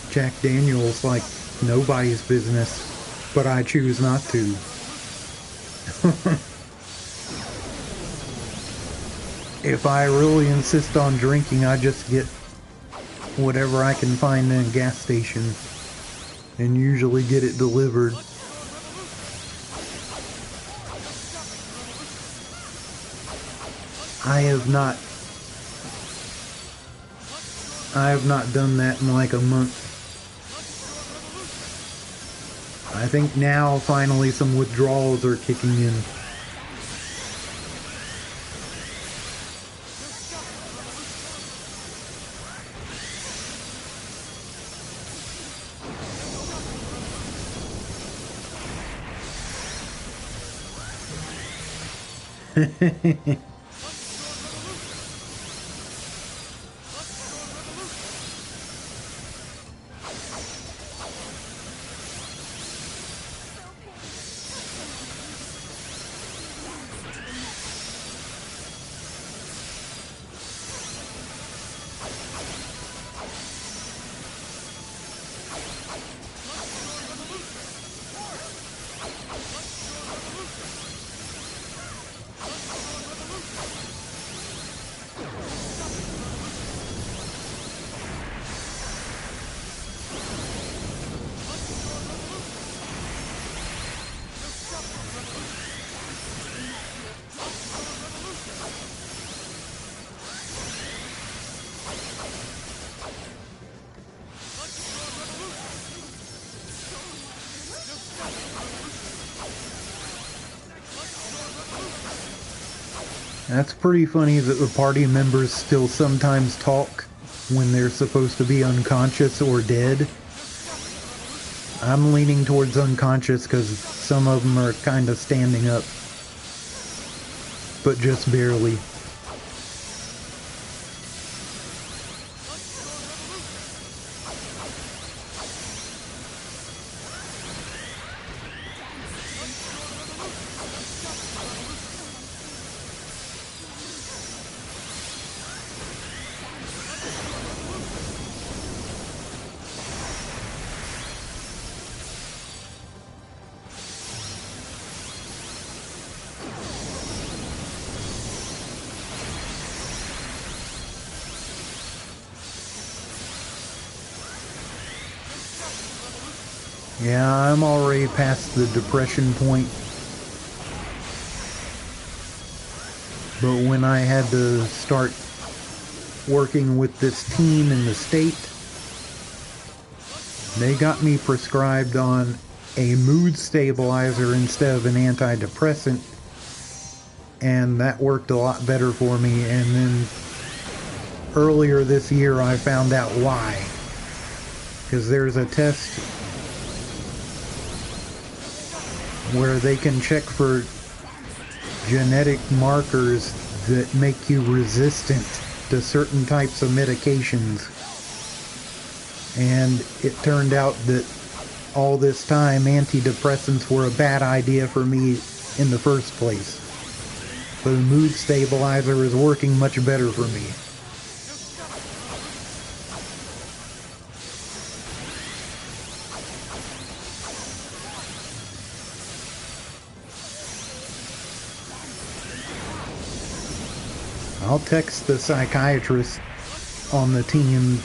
Jack Daniels like nobody's business, but I choose not to. If I really insist on drinking, I just get whatever I can find in a gas station and usually get it delivered. I have not done that in like a month. I think now finally some withdrawals are kicking in. That's pretty funny that the party members still sometimes talk when they're supposed to be unconscious or dead. I'm leaning towards unconscious because some of them are kind of standing up, but just barely. Yeah, I'm already past the depression point. But when I had to start working with this team in the state, they got me prescribed on a mood stabilizer instead of an antidepressant, and that worked a lot better for me. And then earlier this year I found out why, because there's a test where they can check for genetic markers that make you resistant to certain types of medications. And it turned out that all this time antidepressants were a bad idea for me in the first place. So the mood stabilizer is working much better for me. I'll text the psychiatrist on the team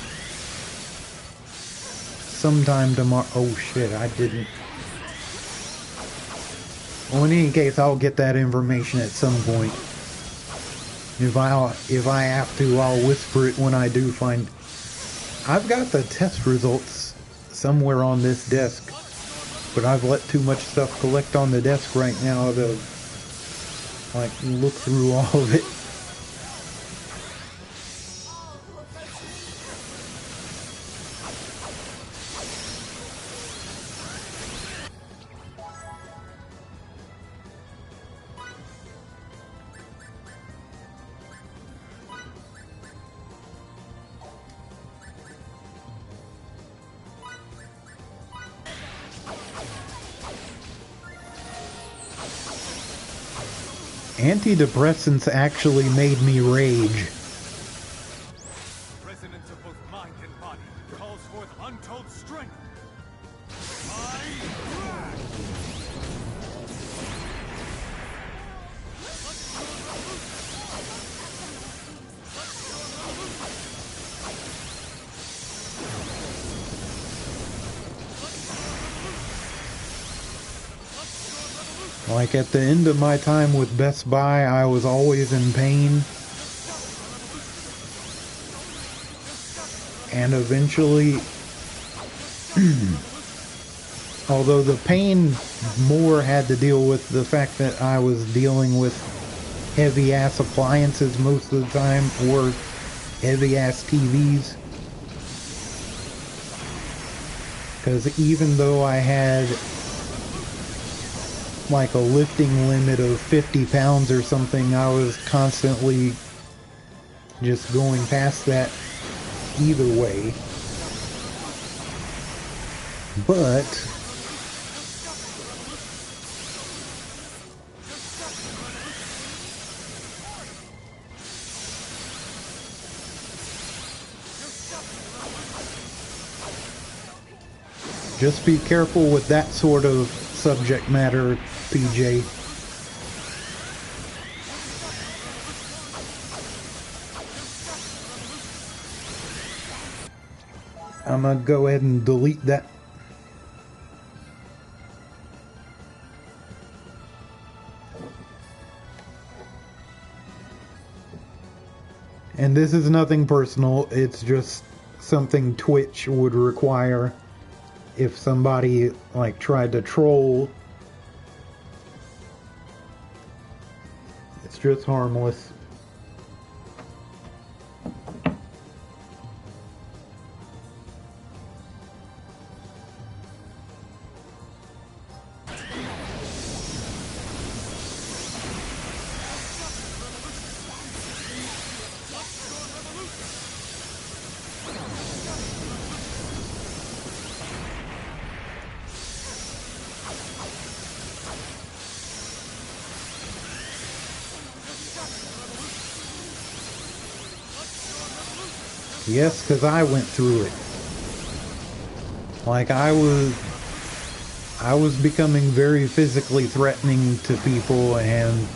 sometime tomorrow. Oh shit, I didn't. Well, in any case, I'll get that information at some point. If I have to, I'll whisper it when I do find. I've got the test results somewhere on this desk, but I've let too much stuff collect on the desk right now to like look through all of it. Antidepressants actually made me rage. Resonance of both mind and body calls forth untold strength. Like at the end of my time with Best Buy, I was always in pain. And eventually, although the pain more had to deal with the fact that I was dealing with heavy ass appliances most of the time, or heavy ass TVs. Because even though I had like a lifting limit of 50 pounds or something, I was constantly just going past that either way. But just be careful with that sort of subject matter, PJ. I'm gonna go ahead and delete that. And this is nothing personal, it's just something Twitch would require if somebody like tried to troll. It's just harmless. Yes, because I went through it. Like, I was becoming very physically threatening to people, and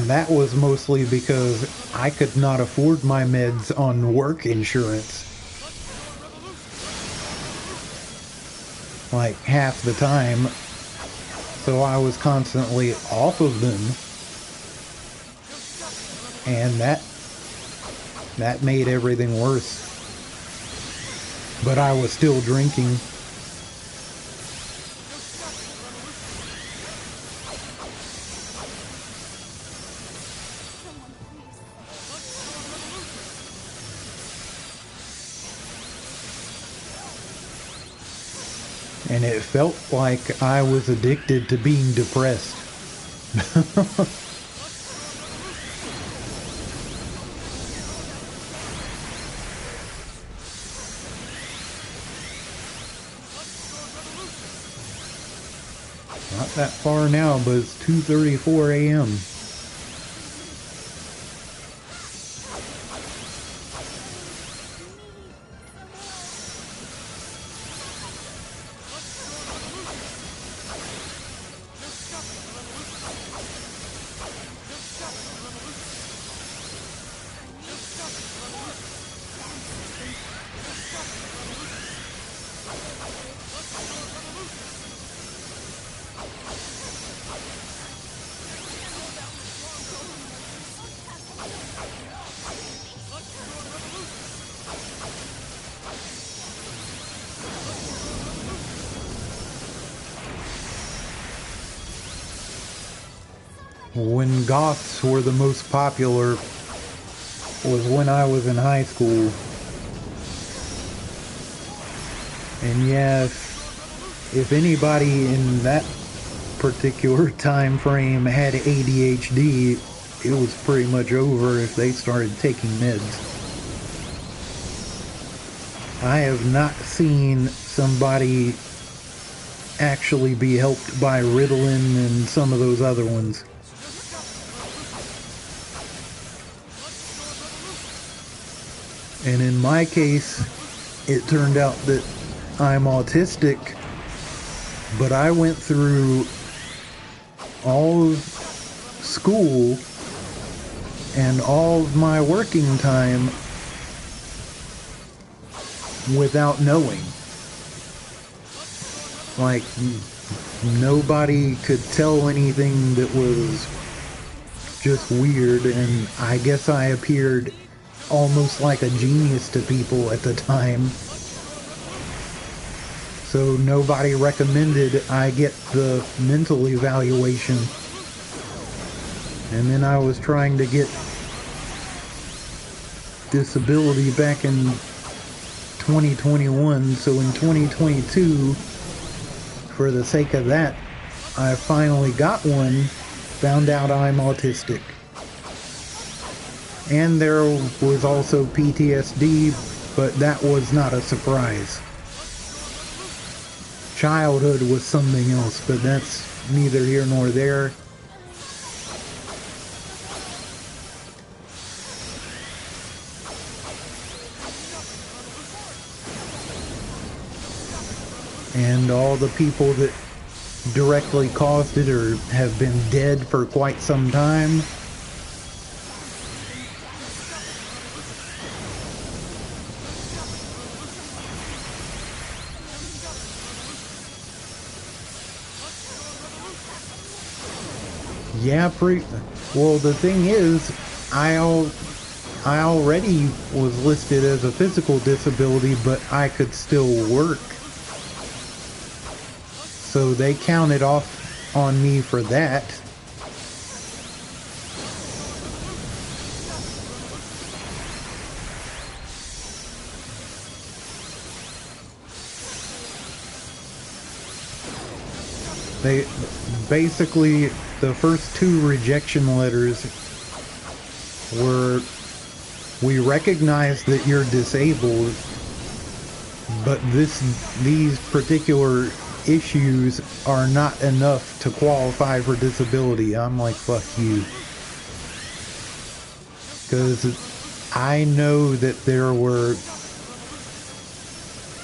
that was mostly because I could not afford my meds on work insurance. Like, half the time. So I was constantly off of them. And that made everything worse. But I was still drinking. And it felt like I was addicted to being depressed. Not that far now, but it's 2:34 a.m. When goths were the most popular was when I was in high school. And yeah, if anybody in that particular time frame had ADHD, it was pretty much over if they started taking meds. I have not seen somebody actually be helped by Ritalin and some of those other ones. And in my case, it turned out that I'm autistic, but I went through all of school and all of my working time without knowing. Like, nobody could tell anything that was just weird, and I guess I appeared almost like a genius to people at the time. So nobody recommended I get the mental evaluation. And then I was trying to get disability back in 2021, so in 2022, for the sake of that, I finally got one, found out I'm autistic. And there was also PTSD, but that was not a surprise. Childhood was something else, but that's neither here nor there. And all the people that directly caused it or have been dead for quite some time. Yeah, well, the thing is, I already was listed as a physical disability, but I could still work. So they counted off on me for that. They basically, the first 2 rejection letters were, we recognize that you're disabled, but these particular issues are not enough to qualify for disability. I'm like, fuck you. Because I know that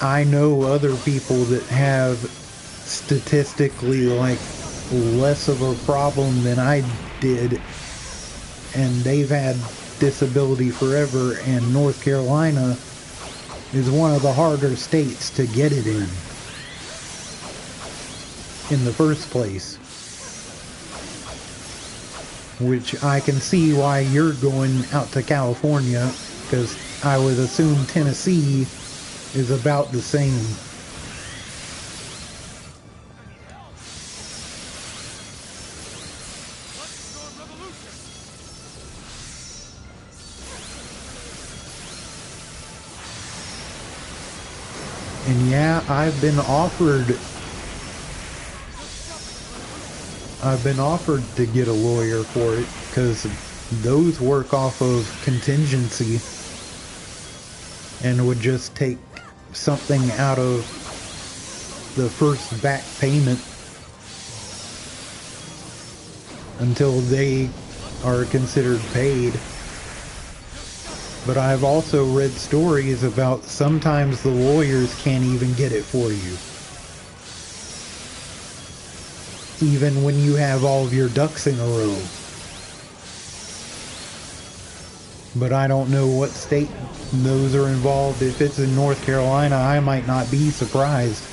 I know other people that have statistically like less of a problem than I did, and they've had disability forever, and North Carolina is one of the harder states to get it in the first place, which I can see why you're going out to California, because I would assume Tennessee is about the same. And yeah, I've been offered to get a lawyer for it, because those work off of contingency and would just take something out of the first back payment until they are considered paid. But I've also read stories about sometimes the lawyers can't even get it for you, even when you have all of your ducks in a row. But I don't know what state those are involved. If it's in North Carolina, I might not be surprised.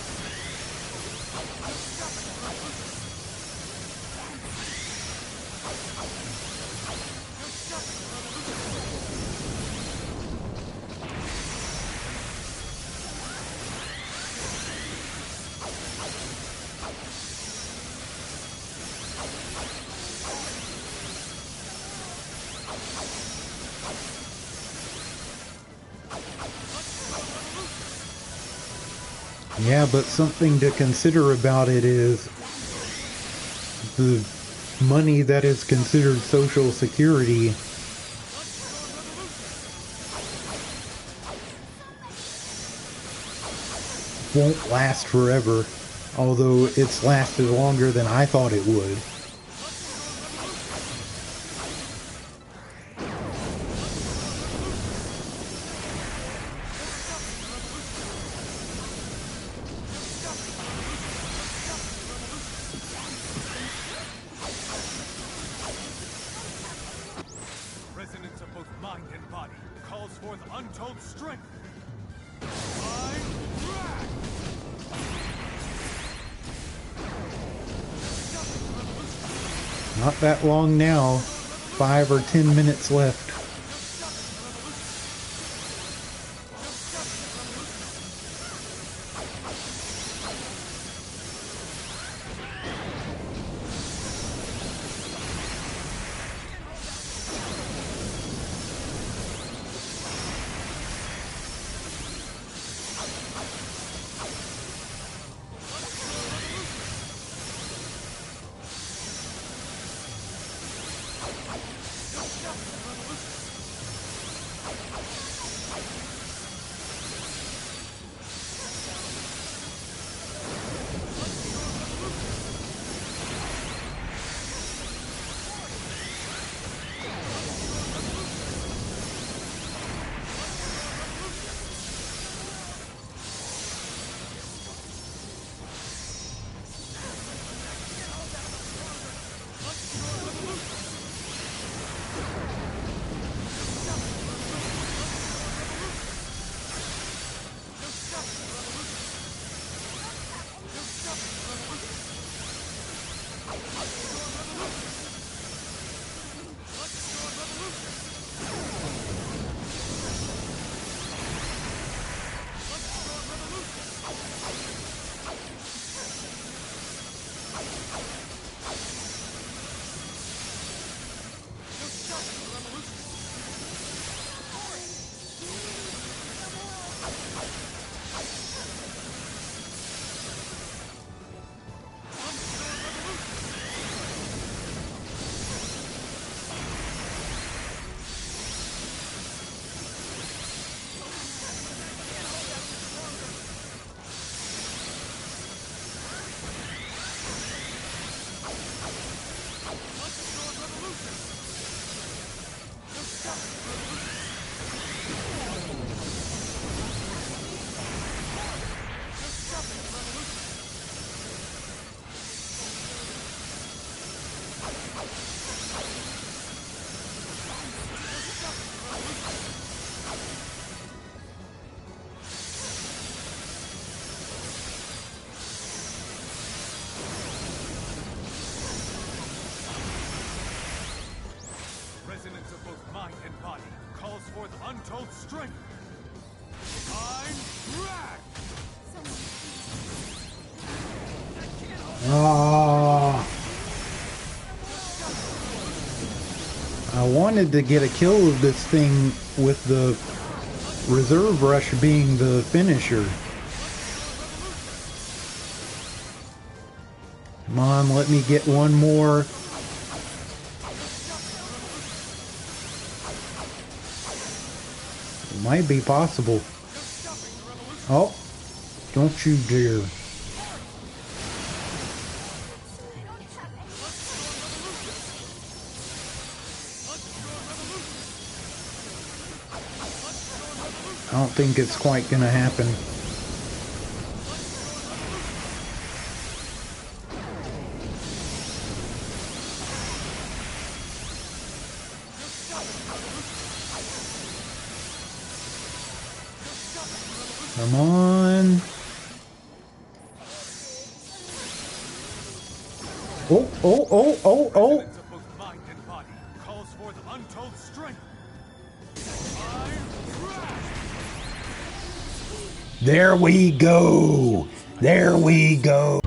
Yeah, but something to consider about it is the money that is considered Social Security won't last forever, although it's lasted longer than I thought it would. Resonance of both mind and body calls forth untold strength. Not that long now. 5 or 10 minutes left. mind and body calls forth untold strength. I'm Drak! Ah. I wanted to get a kill of this thing with the reserve rush being the finisher. Come on, let me get one more. It might be possible. Oh, don't you dare. I don't think it's quite gonna happen. Come on. Oh. Resonance of both mind and body calls forth untold strength. There we go. There we go.